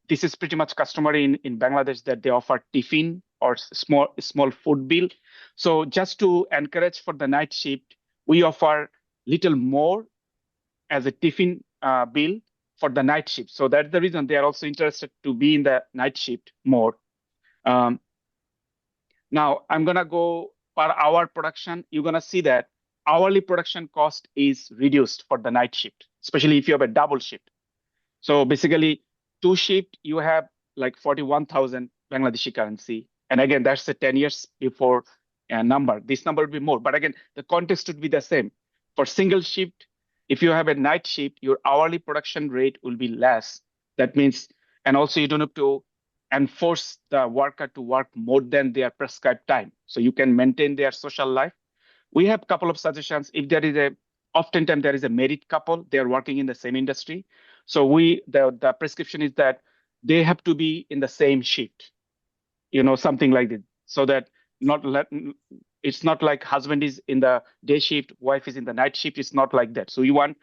this is pretty much customary in Bangladesh that they offer tiffin or small food bill. So just to encourage for the night shift, we offer little more as a tiffin bill for the night shift. So that's the reason they are also interested to be in the night shift more. Now I'm gonna go per hour production. You're gonna see that hourly production cost is reduced for the night shift, especially if you have a double shift. So basically, two shift, you have like 41,000 Bangladeshi currency. And again, that's a 10 years before number. This number would be more. But again, the context would be the same. For single shift, if you have a night shift, your hourly production rate will be less. That means, and also you don't have to enforce the worker to work more than their prescribed time. So you can maintain their social life. We have a couple of suggestions. If there is oftentimes there is a married couple, they are working in the same industry. So the prescription is that they have to be in the same shift, something like that, so that it's not like husband is in the day shift, wife is in the night shift. It's not like that. So you want,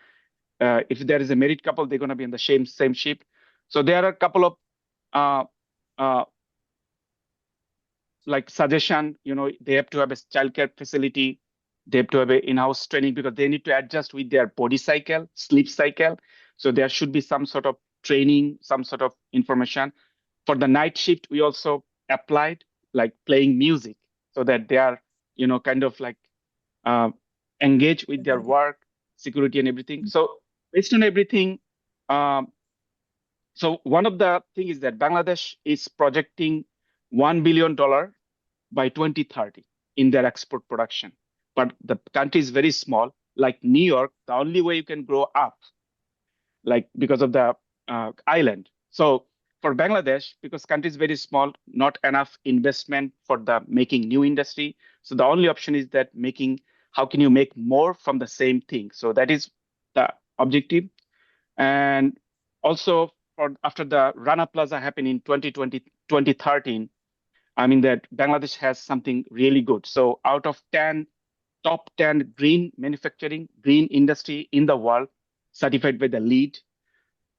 if there is a married couple, they're going to be in the same shift. So there are a couple of like suggestion, they have to have a childcare facility. They have to have an in-house training because they need to adjust with their body cycle, sleep cycle. So there should be some sort of training, some sort of information. For the night shift, we also applied like playing music so that they are, kind of like engaged with their work, security and everything. So based on everything, so one of the things is that Bangladesh is projecting $1 billion by 2030 in their export production. But the country is very small, like New York, the only way you can grow up, like because of the island. So for Bangladesh, because country is very small, not enough investment for the making new industry. So the only option is that how can you make more from the same thing? So that is the objective. And also after the Rana Plaza happened in 2013, I mean that Bangladesh has something really good. So out of top 10 green industry in the world, certified by the LEED,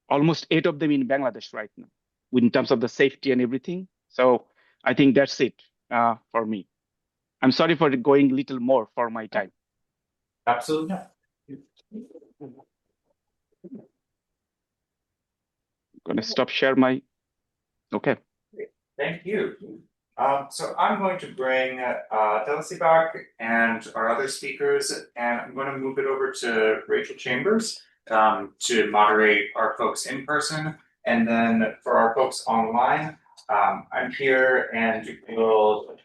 almost 8 of them in Bangladesh right now, in terms of the safety and everything. So I think that's it for me. I'm sorry for going little more for my time. Absolutely. I'm gonna stop share my, okay. Thank you. So I'm going to bring Delcy back and our other speakers, and I'm going to move it over to Rachel Chambers to moderate our folks in person. And then for our folks online, I'm here and will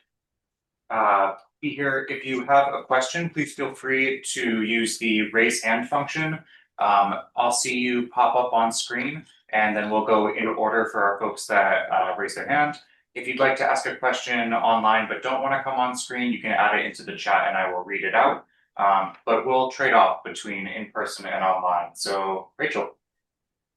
be here. If you have a question, please feel free to use the raise hand function. I'll see you pop up on screen, and then we'll go in order for our folks that raise their hand. If you'd like to ask a question online but don't want to come on screen, you can add it into the chat and I will read it out. But we'll trade off between in-person and online. So, Rachel.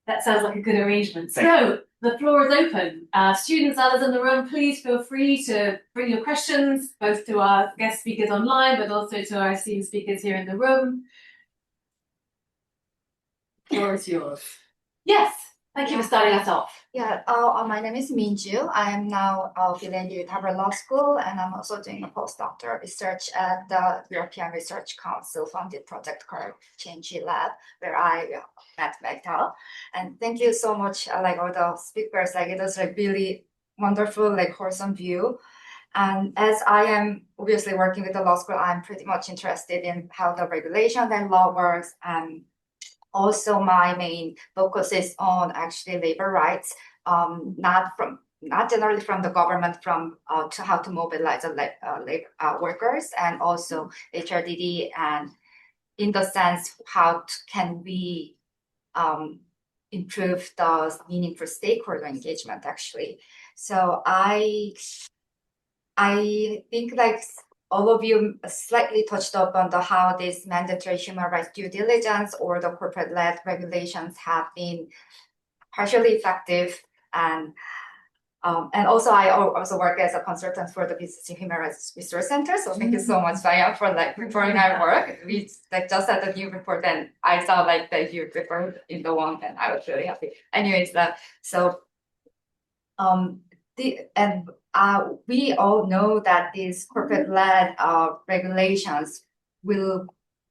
That sounds like a good arrangement. Thank So the floor is open. Students, others in the room, please feel free to bring your questions, both to our guest speakers online, but also to our esteemed speakers here in the room. The floor is yours. Yes, thank you for starting us off. Yeah, my name is Minju. I am now affiliated with Harvard Law School, and I'm also doing a postdoctoral research at the European Research Council funded project called Change Lab, where I met Megtal. And thank you so much, like all the speakers. Like it was like really wonderful, like wholesome view. And as I am obviously working with the law school, I'm pretty much interested in how the regulation and law works. And also, my main focus is on actually labor rights, not generally from the government, from to how to mobilize labor workers, and also HRDD, and in the sense how can we improve the meaningful stakeholder engagement actually. So I think like all of you slightly touched up on how this mandatory human rights due diligence or the corporate-led regulations have been partially effective, and also I also work as a consultant for the Business and Human Rights Resource Center. So thank you so much, Maya, for reporting our work. We just had a new report, and I saw that you referred in the one, and I was really happy. Anyways, we all know that these corporate-led regulations will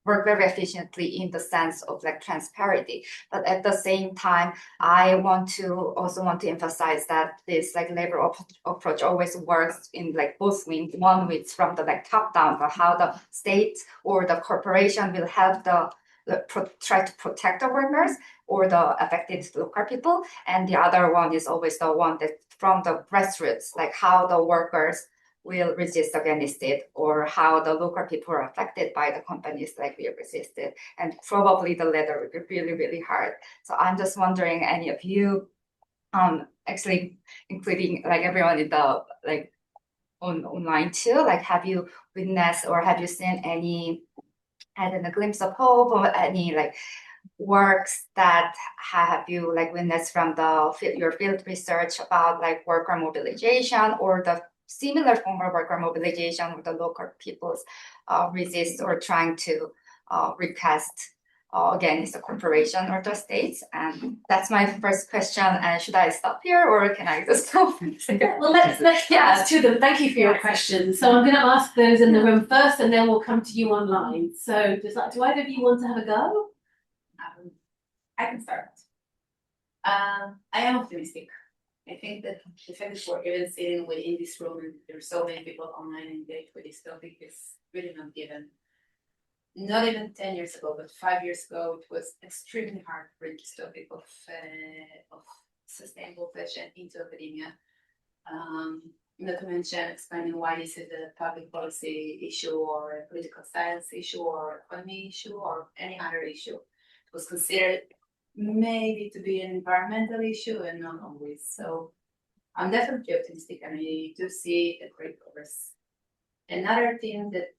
work very efficiently in the sense of transparency. But at the same time, I also want to emphasize that this labor approach always works in both wings. One is from the top down, but how the state or the corporation will help try to protect the workers or the affected local people, and the other one is always the one that from the grassroots, how the workers will resist against it, or how the local people are affected by the companies we resisted, and probably the latter would be really, really hard. So I'm just wondering, any of you, actually including everyone in the online too, have you witnessed or have you seen any, had a glimpse of hope or any works that have you witnessed from your field research about worker mobilization or the similar form of worker mobilization where the local peoples resist or trying to request against the corporation or the states? And that's my first question. And should I stop here or can I just go? Well, let's get to them. Thank you for your questions. So I'm going to ask those in the room first, and then we'll come to you online. So do either of you want to have a go? I can start. I am optimistic. I think that the fact that we're even sitting within this room and there's so many people online engaged with this topic is really not given. Not even 10 years ago, but 5 years ago, it was extremely hard to bring this topic of sustainable fashion into academia. Not to mention explaining why this is a public policy issue or a political science issue or economy issue or any other issue. It was considered maybe to be an environmental issue and not always. So I'm definitely optimistic and I do see a great progress. Another thing that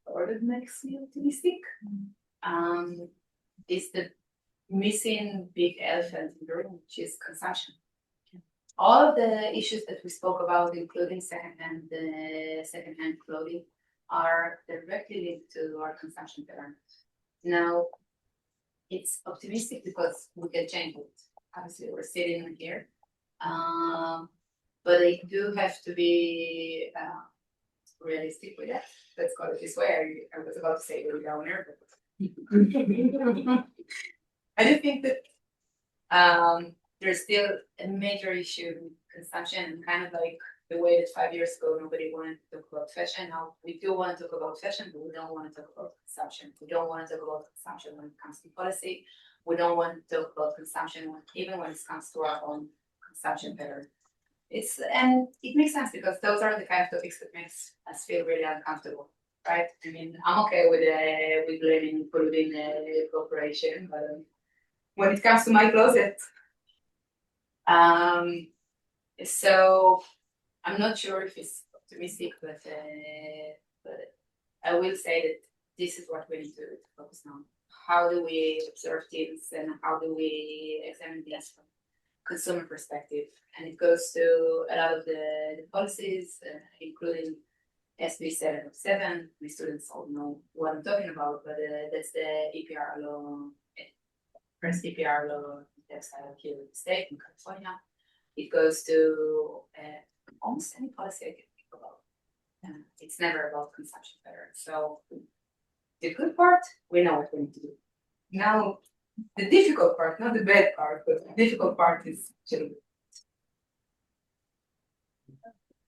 sort of makes me optimistic is the missing big elephant in the room, which is consumption. All of the issues that we spoke about, including secondhand clothing, are directly linked to our consumption pattern. Now, it's optimistic because we can change it. Obviously, we're sitting here, but I do have to be realistic with that. Let's call it this way. I was about to say we're downer, but I do think that there's still a major issue with consumption, kind of like the way that 5 years ago nobody wanted to talk about fashion. Now we do want to talk about fashion, but we don't want to talk about consumption. We don't want to talk about consumption when it comes to policy. We don't want to talk about consumption even when it comes to our own consumption pattern. And it makes sense because those are the kind of topics that makes us feel really uncomfortable, right? I mean, I'm okay with blaming polluting a corporation, but when it comes to my closet, so I'm not sure if it's optimistic, but I will say that this is what we need to focus on. How do we observe things and how do we examine things from consumer perspective? And it goes to a lot of the policies, including SB 707. My students all know what I'm talking about, but that's the EPR law, first EPR law textile here in the state in California. It goes to almost any policy I can think about. It's never about consumption pattern. So the good part, we know what we need to do. Now, the difficult part, not the bad part, but the difficult part is children.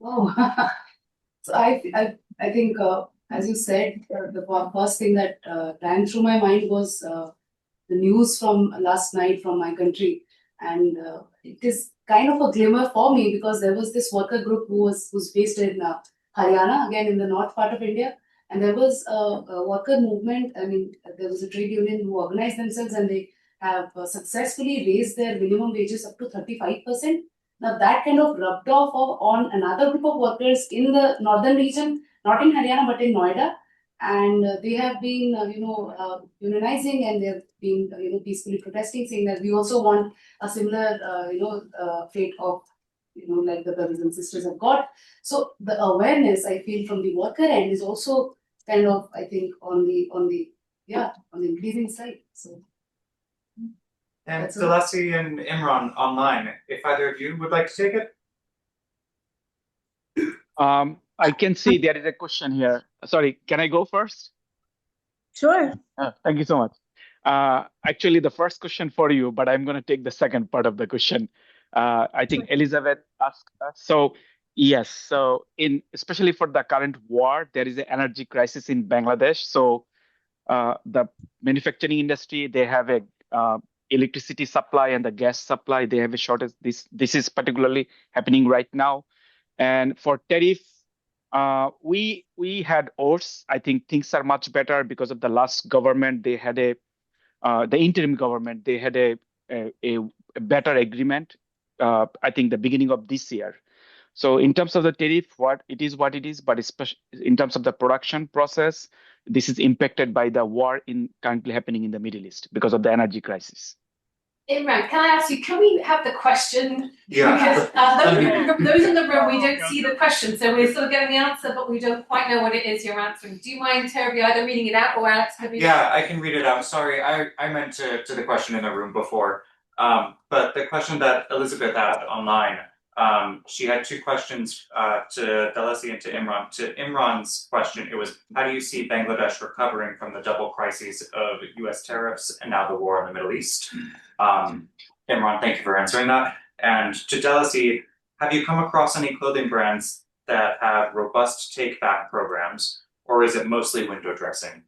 Oh, so I think, as you said, the first thing that ran through my mind was the news from last night from my country. And it is kind of a glimmer for me because there was this worker group who's based in Haryana, again in the north part of India. And there was a worker movement. I mean, there was a trade union who organized themselves and they have successfully raised their minimum wages up to 35%. Now that kind of rubbed off on another group of workers in the northern region, not in Haryana but in Noida, and they have been unionizing, and they've been peacefully protesting, saying that we also want a similar fate of like the brothers and sisters have got. So the awareness I feel from the worker end is also kind of, I think, on the increasing side. So. And That's Delasi and Imran online, if either of you would like to take it. I can see there is a question here. Sorry, can I go first? Sure. Thank you so much. Actually, the first question for you, but I'm going to take the second part of the question. I think Elizabeth asked us. So yes, so especially for the current war, there is an energy crisis in Bangladesh. So the manufacturing industry, they have a electricity supply and the gas supply, they have a shortage. This is particularly happening right now. And for tariff, we had ORS. I think things are much better because of the last government. They had the interim government. They had a better agreement. I think the beginning of this year. So in terms of the tariff, what it is, but especially in terms of the production process, this is impacted by the war currently happening in the Middle East because of the energy crisis. Imran, can I ask you, can we have the question? Yeah. Because those in the room, we don't see the question, so we're sort of getting the answer, but we don't quite know what it is you're answering. Do you mind, Terry, either reading it out or Alex? Yeah, I can read it out. Sorry, I meant to the question in the room before. But the question that Elizabeth asked online, she had two questions to Delasi and to Imran. To Imran's question, it was, how do you see Bangladesh recovering from the double crises of US tariffs and now the war in the Middle East? Imran, thank you for answering that. And to Delasi, have you come across any clothing brands that have robust take-back programs, or is it mostly window dressing?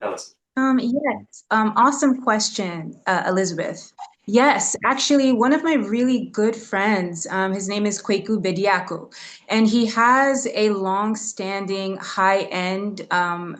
Delasi. Yes. Awesome question, Elizabeth. Yes, actually, one of my really good friends, his name is Kweku Bediako, and he has a long-standing high-end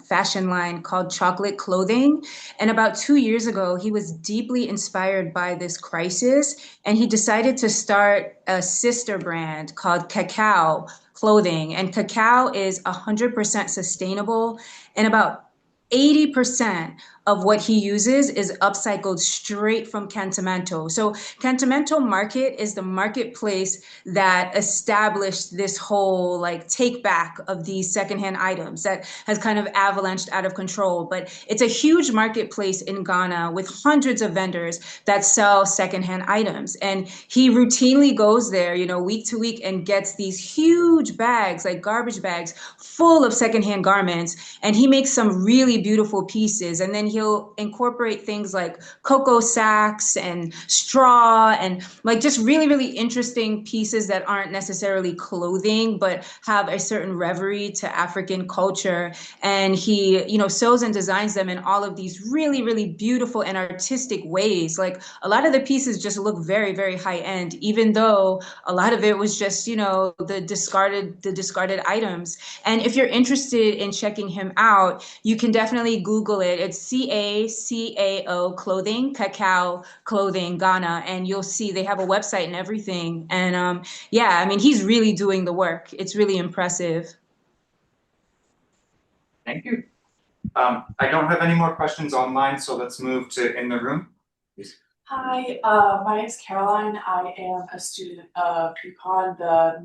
fashion line called Chocolate Clothing. And about 2 years ago, he was deeply inspired by this crisis, and he decided to start a sister brand called Cacao Clothing. And cacao is 100% sustainable, and about 80% of what he uses is upcycled straight from Cantamento. So Cantamento Market is the marketplace that established this whole like take back of these secondhand items that has kind of avalanched out of control. But it's a huge marketplace in Ghana with hundreds of vendors that sell secondhand items. And he routinely goes there, week to week and gets these huge bags, like garbage bags, full of secondhand garments. And he makes some really beautiful pieces. And then he'll incorporate things like cocoa sacks and straw and like just really, really interesting pieces that aren't necessarily clothing, but have a certain reverie to African culture. And he, sews and designs them in all of these really, really beautiful and artistic ways. Like a lot of the pieces just look very, very high end, even though a lot of it was just, the discarded items. And if you're interested in checking him out, you can definitely Google it. It's CACAO Clothing, Cacao Clothing, Ghana, and you'll see they have a website and everything. And he's really doing the work. It's really impressive. Thank you. I don't have any more questions online, so let's move to in the room. Please. Hi, my name is Caroline. I am a student of UConn, the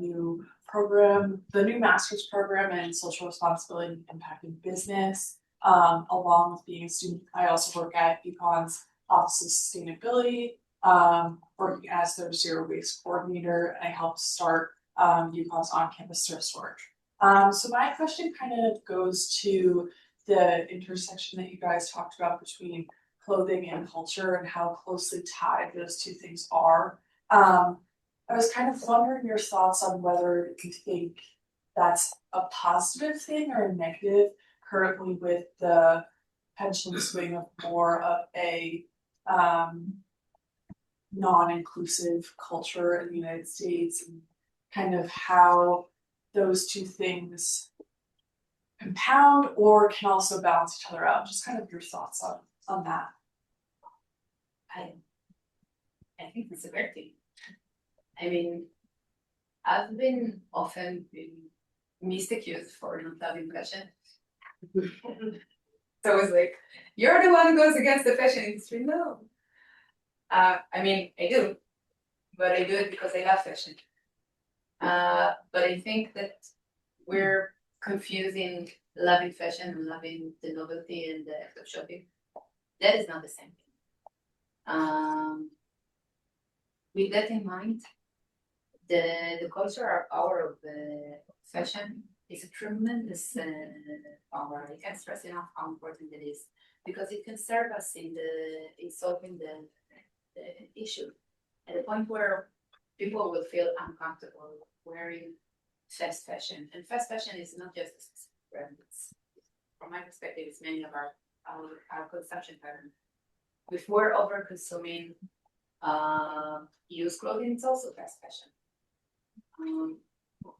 new master's program in social responsibility and impacting business. Along with being a student, I also work at UConn's Office of Sustainability, working as their zero waste coordinator, and I helped start UConn's on-campus thrift storage. So my question kind of goes to the intersection that you guys talked about between clothing and culture and how closely tied those two things are. I was kind of wondering your thoughts on whether you think that's a positive thing or a negative currently with the pendulum swing of more of a non-inclusive culture in the United States, and kind of how those two things compound or can also balance each other out. Just kind of your thoughts on that. I think it's a great thing. I mean, I've been often mistaken for not loving fashion. So it's like, you're the one who goes against the fashion industry. No. I mean, I do, but I do it because I love fashion. But I think that we're confusing loving fashion and loving the novelty and the act of shopping. That is not the same thing. With that in mind, the cultural power of fashion is a tremendous power. I can't stress enough how important it is because it can serve us in solving the issue at a point where people will feel uncomfortable wearing fast fashion. And fast fashion is not just a specific brand. From my perspective, it's many of our consumption pattern. If we're over consuming used clothing, it's also fast fashion.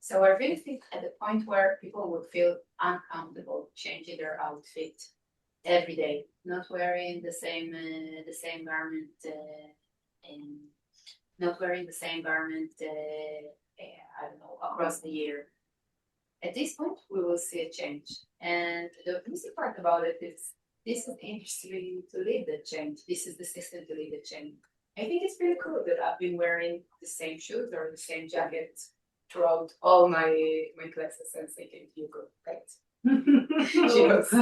So I really think at the point where people would feel uncomfortable changing their outfit every day, not wearing the same garment, and not wearing the same garment, I don't know, across the year. At this point, we will see a change. And the optimistic part about it is this is the industry to lead the change. This is the system to lead the change. I think it's pretty cool that I've been wearing the same shoes or the same jacket throughout all my classes since I came to UConn, right? She knows.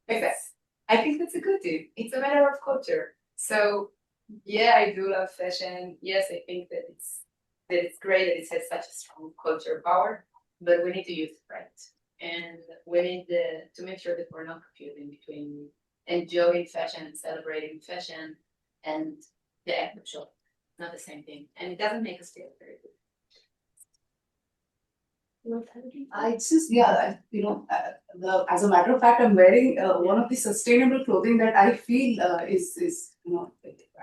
Exactly. I think that's a good thing. It's a matter of culture. So yeah, I do love fashion. Yes, I think that it's great that it has such a strong culture power, but we need to use it right. And we need to make sure that we're not confusing between enjoying fashion and celebrating fashion and the act of shopping. Not the same thing. And it doesn't make us feel very good. I just, as a matter of fact, I'm wearing one of the sustainable clothing that I feel is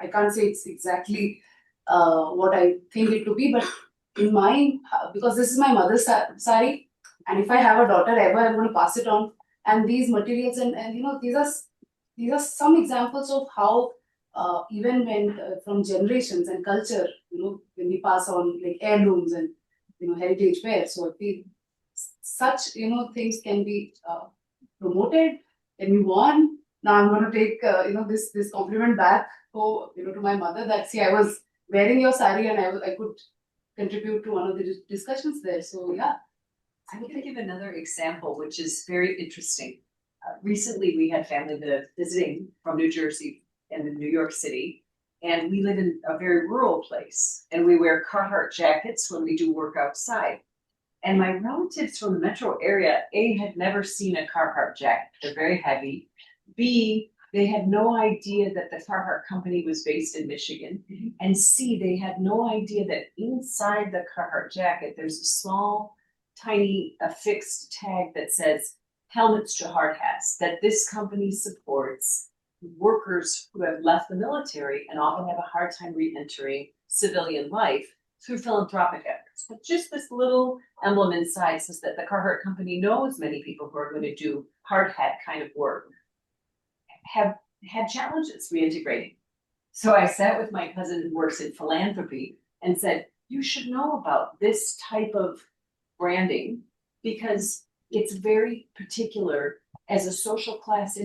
I can't say it's exactly what I think it to be, but in my, because this is my mother's sari, and if I have a daughter ever, I'm going to pass it on. And these materials and these are some examples of how even when from generations and culture, when we pass on like heirlooms and heritage wear. So I feel such things can be promoted and move on. Now I'm going to take this compliment back to my mother that see I was wearing your sari and I could contribute to one of the discussions there. So yeah. I'm going to give another example, which is very interesting. Recently, we had family visiting from New Jersey and in New York City, and we live in a very rural place, and we wear Carhartt jackets when we do work outside. And my relatives from the metro area, A, had never seen a Carhartt jacket. They're very heavy. B, they had no idea that the Carhartt company was based in Michigan. And C, they had no idea that inside the Carhartt jacket, there's a small, tiny affixed tag that says helmets to hard hats, that this company supports workers who have left the military and often have a hard time re-entering civilian life through philanthropic efforts. But just this little emblem inside says that the Carhartt company knows many people who are going to do hard hat kind of work have had challenges reintegrating. So I sat with my cousin who works in philanthropy and said, you should know about this type of branding because it's very particular as a social class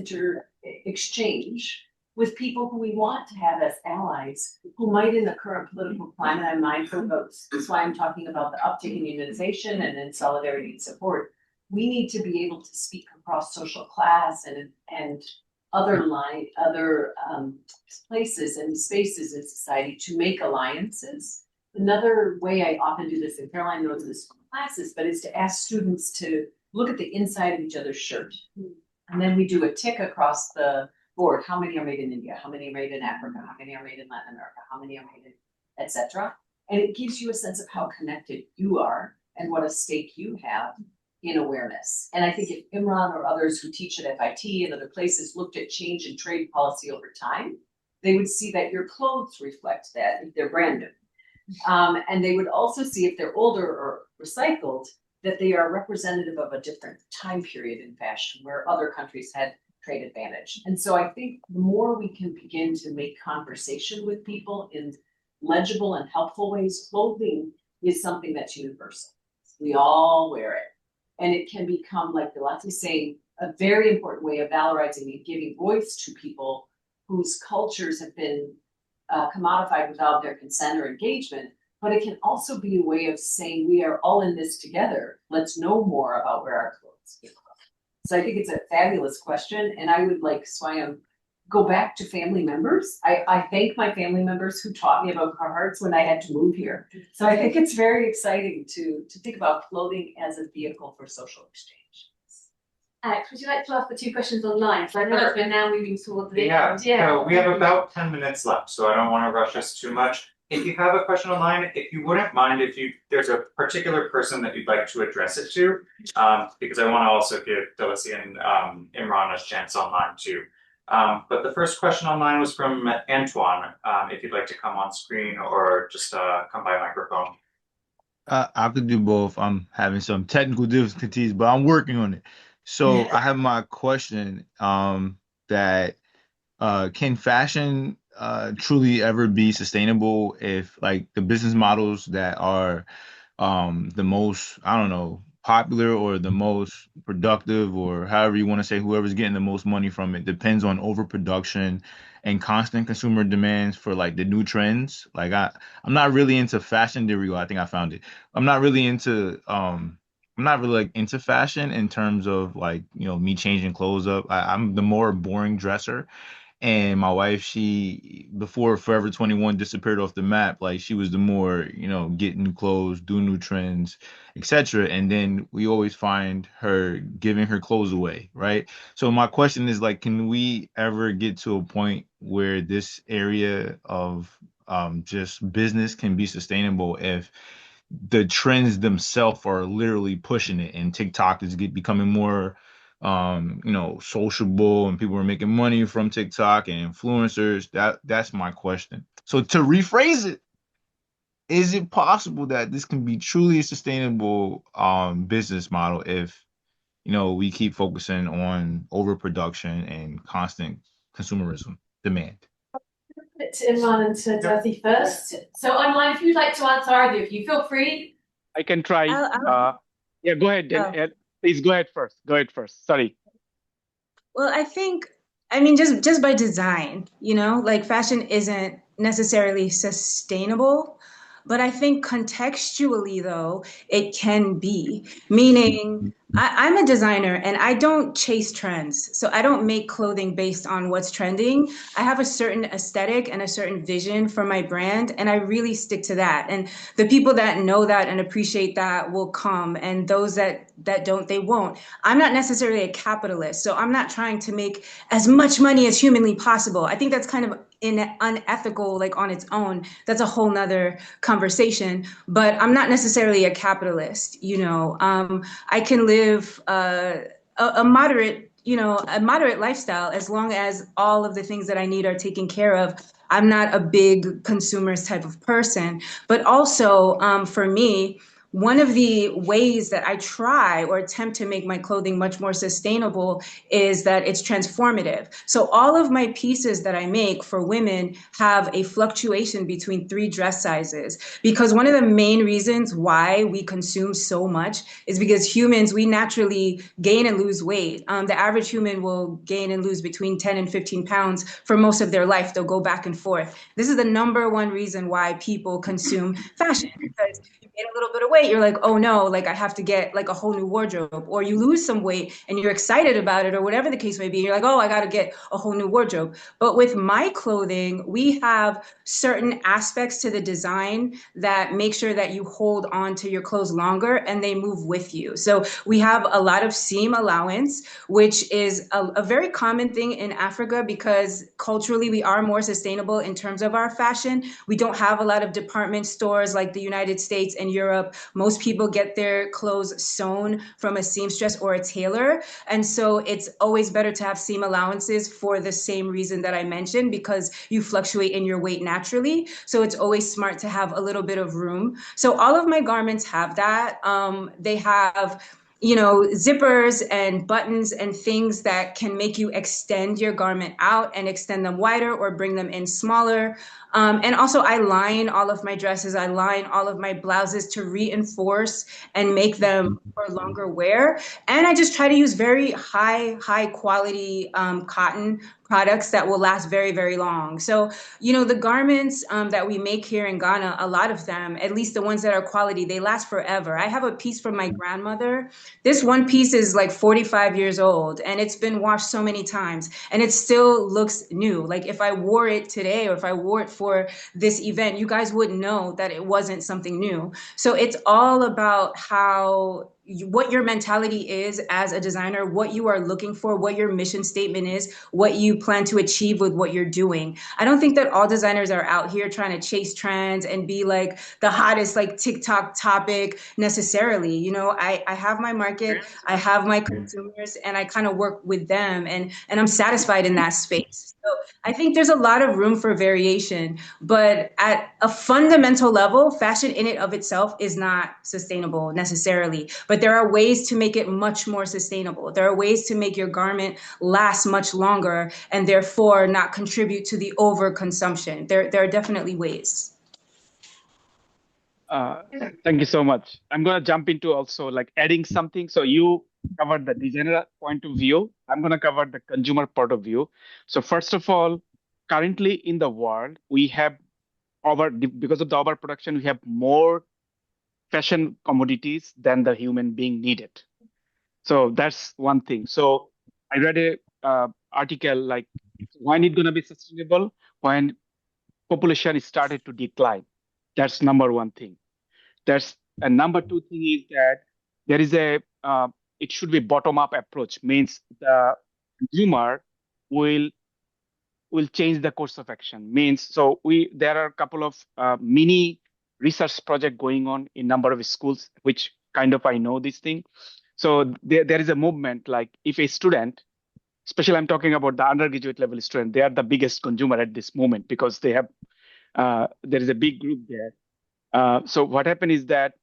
exchange with people who we want to have as allies who might in the current political climate, I'm mindful of votes. That's why I'm talking about the uptick in unionization and in solidarity and support. We need to be able to speak across social class and other places and spaces in society to make alliances. Another way I often do this, and Caroline knows this from classes, but is to ask students to look at the inside of each other's shirt. And then we do a tick across the board. How many are made in India? How many are made in Africa? How many are made in Latin America? How many are made in, etc. And it gives you a sense of how connected you are and what a stake you have in awareness. And I think if Imran or others who teach at FIT and other places looked at change in trade policy over time, they would see that your clothes reflect that if they're brand new. And they would also see if they're older or recycled, that they are representative of a different time period in fashion where other countries had trade advantage. And so I think the more we can begin to make conversation with people in legible and helpful ways, clothing is something that's universal. We all wear it. And it can become, like Delati's saying, a very important way of valorizing and giving voice to people whose cultures have been commodified without their consent or engagement. But it can also be a way of saying we are all in this together. Let's know more about where our clothes came from. So I think it's a fabulous question. And I would like Swayam go back to family members. I thank my family members who taught me about Carhartts when I had to move here. So I think it's very exciting to think about clothing as a vehicle for social exchange. Alex, would you like to ask the two questions online? So I know that we're now moving towards the Yeah, end. so we have about 10 minutes left, so I don't want to rush us too much. If you have a question online, if you wouldn't mind, there's a particular person that you'd like to address it to, because I want to also give Delisi and Imran a chance online too. But the first question online was from Antoine, if you'd like to come on screen or just come by microphone. I could do both. I'm having some technical difficulties, but I'm working on it. So I have my question that can fashion truly ever be sustainable if like the business models that are the most, I don't know, popular or the most productive or however you want to say, whoever's getting the most money from it depends on overproduction and constant consumer demands for like the new trends. Like I'm not really into fashion. There we go. I think I found it. I'm not really into I'm not really like into fashion in terms of like, me changing clothes up. I'm the more boring dresser. And my wife, she before Forever 21 disappeared off the map, like she was the more, get new clothes, do new trends, etc. And then we always find her giving her clothes away, right? So my question is like, can we ever get to a point where this area of just business can be sustainable if the trends themselves are literally pushing it and TikTok is becoming more sociable and people are making money from TikTok and influencers? That's my question. So to rephrase it, is it possible that this can be truly a sustainable business model if we keep focusing on overproduction and constant consumerism demand? To Imran and to Dorothy first. So online, if you'd like to answer either of you, feel free. I can try. Yeah, go ahead. Please go ahead first. Go ahead first. Sorry. Well, I mean, just by design, like fashion isn't necessarily sustainable, but I think contextually, though, it can be. Meaning, I'm a designer and I don't chase trends. So I don't make clothing based on what's trending. I have a certain aesthetic and a certain vision for my brand, and I really stick to that. And the people that know that and appreciate that will come, and those that don't, they won't. I'm not necessarily a capitalist, so I'm not trying to make as much money as humanly possible. I think that's kind of unethical, like on its own. That's a whole nother conversation. But I'm not necessarily a capitalist. I can live a moderate, a moderate lifestyle as long as all of the things that I need are taken care of. I'm not a big consumers type of person, but also for me, one of the ways that I try or attempt to make my clothing much more sustainable is that it's transformative. So all of my pieces that I make for women have a fluctuation between 3 dress sizes, because one of the main reasons why we consume so much is because humans, we naturally gain and lose weight. The average human will gain and lose between 10 and 15 pounds for most of their life. They'll go back and forth. This is the #1 reason why people consume fashion, because you gain a little bit of weight, you're like, oh no, like I have to get like a whole new wardrobe. Or you lose some weight and you're excited about it, or whatever the case may be. You're like, oh, I got to get a whole new wardrobe. But with my clothing, we have certain aspects to the design that make sure that you hold on to your clothes longer and they move with you. So we have a lot of seam allowance, which is a very common thing in Africa, because culturally we are more sustainable in terms of our fashion. We don't have a lot of department stores like the United States and Europe. Most people get their clothes sewn from a seamstress or a tailor. And so it's always better to have seam allowances for the same reason that I mentioned, because you fluctuate in your weight naturally. So it's always smart to have a little bit of room. So all of my garments have that. They have zippers and buttons and things that can make you extend your garment out and extend them wider or bring them in smaller. And also I line all of my dresses, I line all of my blouses to reinforce and make them for longer wear. And I just try to use very high quality cotton products that will last very, very long. So, you know, the garments that we make here in Ghana, a lot of them, at least the ones that are quality, they last forever. I have a piece from my grandmother. This one piece is like 45 years old and it's been washed so many times and it still looks new. Like if I wore it today or if I wore it for this event, you guys wouldn't know that it wasn't something new. So it's all about what your mentality is as a designer, what you are looking for, what your mission statement is, what you plan to achieve with what you're doing. I don't think that all designers are out here trying to chase trends and be like the hottest like TikTok topic necessarily. You know, I have my market, I have my consumers, and I kind of work with them, and I'm satisfied in that space. So I think there's a lot of room for variation, but at a fundamental level, fashion in it of itself is not sustainable necessarily. But there are ways to make it much more sustainable. There are ways to make your garment last much longer and therefore not contribute to the overconsumption. There are definitely ways. Uh, Thank you so much. I'm gonna jump into also like adding something. So you covered the designer point of view. I'm gonna cover the consumer point of view. So first of all, currently in the world, we have because of the overproduction, we have more fashion commodities than the human being needed. So that's one thing. So I read a article like when it's gonna be sustainable when population started to decline. That's number one thing. And number two thing is that there is it should be bottom up approach. Means the consumer will change the course of action. Means so there are a couple of mini research project going on in number of schools, which kind of I know this thing. So there is a movement like if a student, especially I'm talking about the undergraduate level student, they are the biggest consumer at this moment because they have there is a big group there. So what happened is that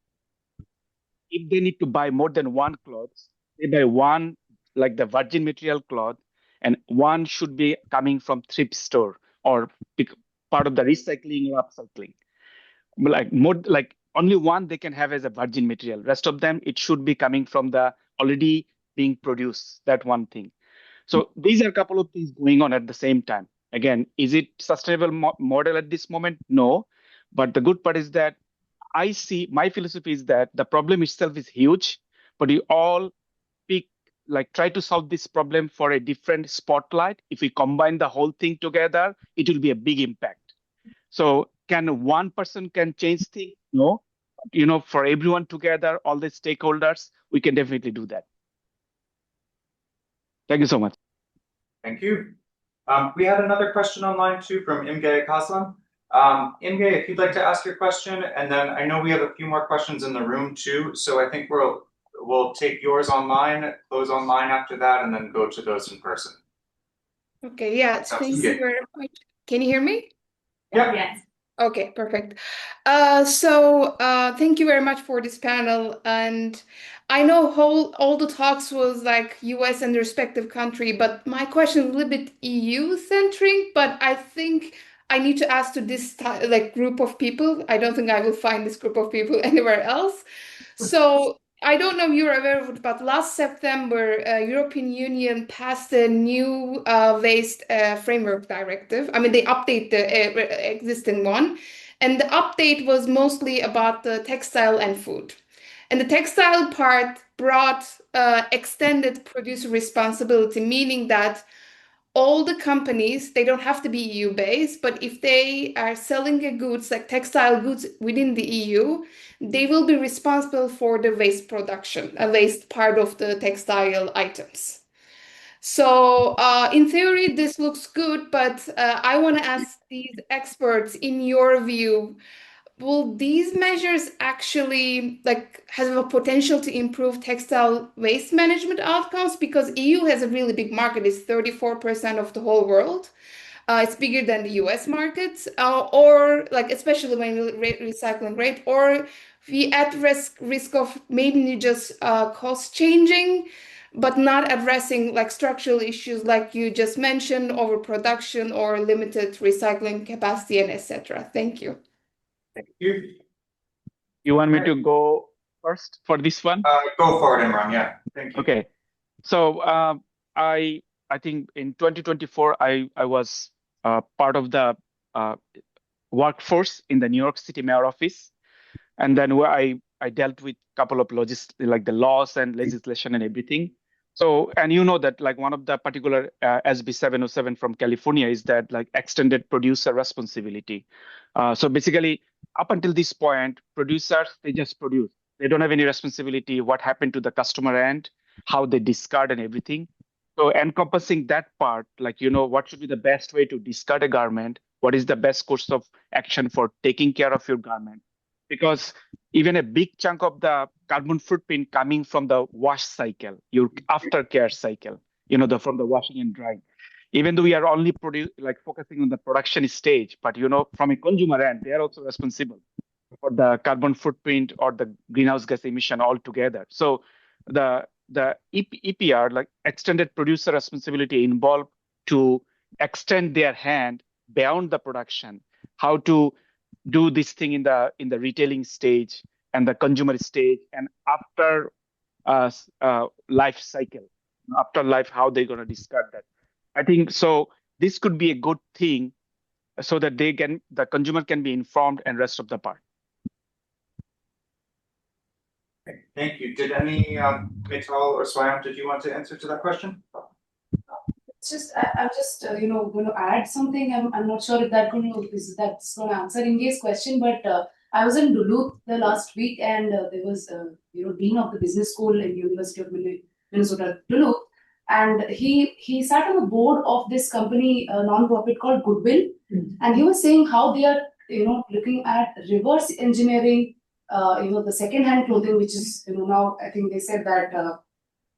if they need to buy more than one clothes, they buy one like the virgin material cloth, and one should be coming from thrift store or part of the recycling or upcycling. Like more like only one they can have as a virgin material. Rest of them it should be coming from the already being produced. That one thing. So these are a couple of things going on at the same time. Again, is it sustainable model at this moment? No, but the good part is that I see my philosophy is that the problem itself is huge, but you all pick like try to solve this problem for a different spotlight. If we combine the whole thing together, it will be a big impact. So can one person can change things? No, you know, for everyone together, all the stakeholders, we can definitely do that. Thank you so much. Thank you. We had another question online too from Imge Kaslam. Imge, if you'd like to ask your question, and then I know we have a few more questions in the room too, so I think we'll take yours online, close online after that, and then go to those in person. Okay, yeah, thank you very much. Can you hear me? Yeah. Yes. Okay, perfect. Thank you very much for this panel. And I know all the talks was like US and the respective country, but my question is a little bit EU centric, but I think I need to ask to this like group of people. I don't think I will find this group of people anywhere else. So I don't know if you're aware of it, but last September, European Union passed a new waste framework directive. I mean, they update the existing one, and the update was mostly about the textile and food. And the textile part brought extended producer responsibility, meaning that all the companies, they don't have to be EU based, but if they are selling a goods like textile goods within the EU, they will be responsible for the waste production, a waste part of the textile items. So in theory, this looks good, but I want to ask these experts, in your view, will these measures actually like have a potential to improve textile waste management outcomes? Because EU has a really big market, it's 34% of the whole world. It's bigger than the US market, or like especially when recycling rate, or we at risk of maybe just cost changing. but not addressing like structural issues like you just mentioned, overproduction or limited recycling capacity and etc. Thank you. Thank you. You want me to go first for this one? Go for it, Imran. Yeah, thank you. Okay. So I think in 2024 I was part of the workforce in the New York City mayor office, and then where I dealt with a couple of like the laws and legislation and everything. So, and you know that like one of the particular SB 707 from California is that like extended producer responsibility. So basically, up until this point, producers, they just produce. They don't have any responsibility what happened to the customer end, how they discard and everything. So encompassing that part, like, you know, what should be the best way to discard a garment? What is the best course of action for taking care of your garment? Because even a big chunk of the carbon footprint coming from the wash cycle, your aftercare cycle, you know, from the washing and drying. Even though we are only focusing on the production stage, but you know, from a consumer end, they are also responsible for the carbon footprint or the greenhouse gas emission altogether. So the EPR, like extended producer responsibility, involved to extend their hand beyond the production, how to do this thing in the retailing stage and the consumer stage and after life cycle, after life, how they're going to discard that. I think so. This could be a good thing so that the consumer can be informed and rest of the part. Okay, thank you. Did any Metal or Swayam, did you want to answer to that question? I'm just going to add something. I'm not sure if that's going to answer Inge's question, but I was in Duluth the last week, and there was dean of the business school in University of Minnesota Duluth, and he sat on the board of this company, a non-profit called Goodwill, and he was saying how they are looking at reverse engineering the second-hand clothing, which is now I think they said that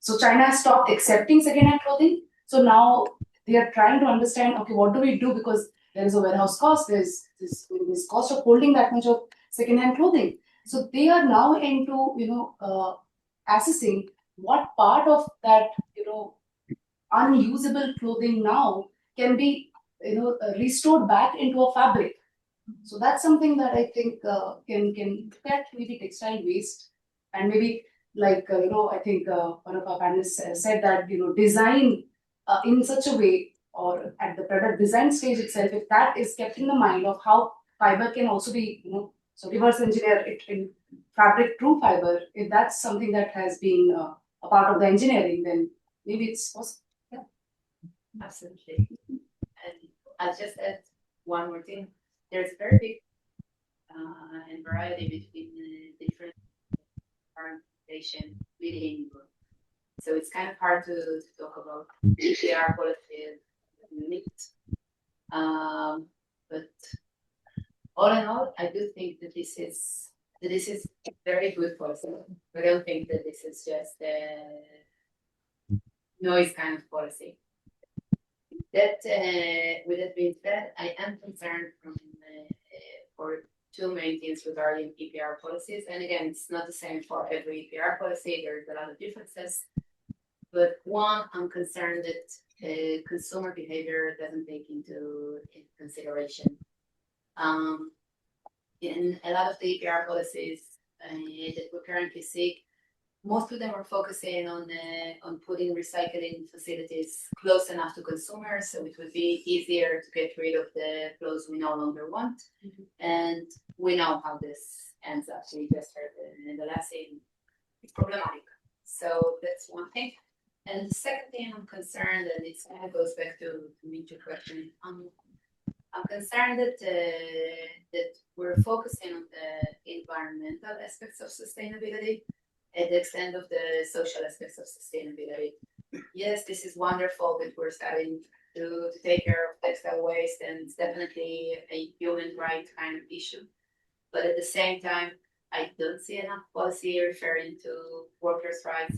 so China has stopped accepting second-hand clothing. So now they are trying to understand, okay, what do we do? Because there is a warehouse cost, there's this cost of holding that much of second-hand clothing. So they are now into, assessing what part of that, unusable clothing now can be, restored back into a fabric. So that's something that I think can look at maybe textile waste and maybe like, I think one of our panelists said that, design in such a way or at the product design stage itself, if that is kept in the mind of how fiber can also be, so reverse engineer it in fabric through fiber, if that's something that has been a part of the engineering, then maybe it's possible. Yeah. Absolutely. And I'll just add one more thing. There's very big and variety between different organizations within Europe. So it's kind of hard to talk about EPR policies units. But all in all, I do think that this is very good policy. I don't think that this is just a noise kind of policy. That with that being said, I am concerned for two main things regarding EPR policies. And again, it's not the same for every EPR policy. There's a lot of differences. But one, I'm concerned that consumer behavior doesn't take into consideration. In a lot of the EPR policies that we currently see, most of them are focusing on putting recycling facilities close enough to consumers, so it would be easier to get rid of the clothes we no longer want. Mm-hmm. And we know how this ends up. We just heard in the last scene, it's problematic. So that's one thing. And the second thing I'm concerned, and it kind of goes back to meet your question. I'm concerned that we're focusing on the environmental aspects of sustainability at the extent of the social aspects of sustainability. Yes, this is wonderful that we're starting to take care of textile waste, and it's definitely a human rights kind of issue. But at the same time, I don't see enough policy referring to workers' rights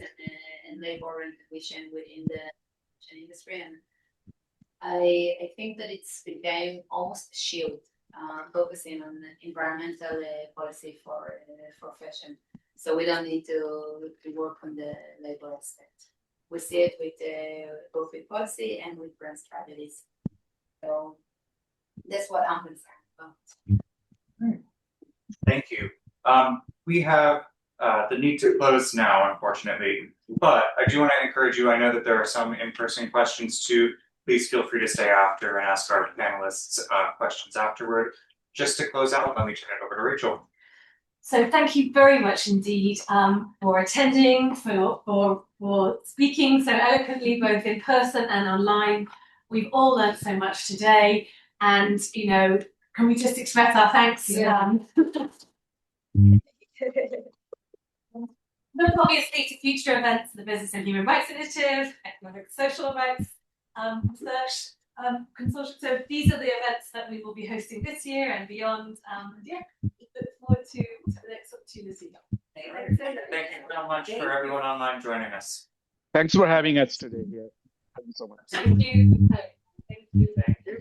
and labor and condition within the industry. And I think that it's became almost a shield, focusing on environmental policy for fashion. So we don't need to work on the labor aspect. we see it with both with policy and with brand strategies. So that's what I'm concerned about. Thank you. We have the need to close now, unfortunately, but I do want to encourage you. I know that there are some in-person questions too. Please feel free to stay after and ask our panelists questions afterward. Just to close out, let me turn it over to Rachel. So thank you very much indeed for attending, for speaking so eloquently, both in person and online. We've all learned so much today, and can we just express our thanks? Yeah. Look obviously to future events, the Business and Human Rights Initiative, Economic and Social Rights Research Consortium. So these are the events that we will be hosting this year and beyond. Look forward to the next opportunity. Thank you so much for everyone online joining us. Thanks for having us today here. Thank you so much. Thank you. Thank you. Thank you.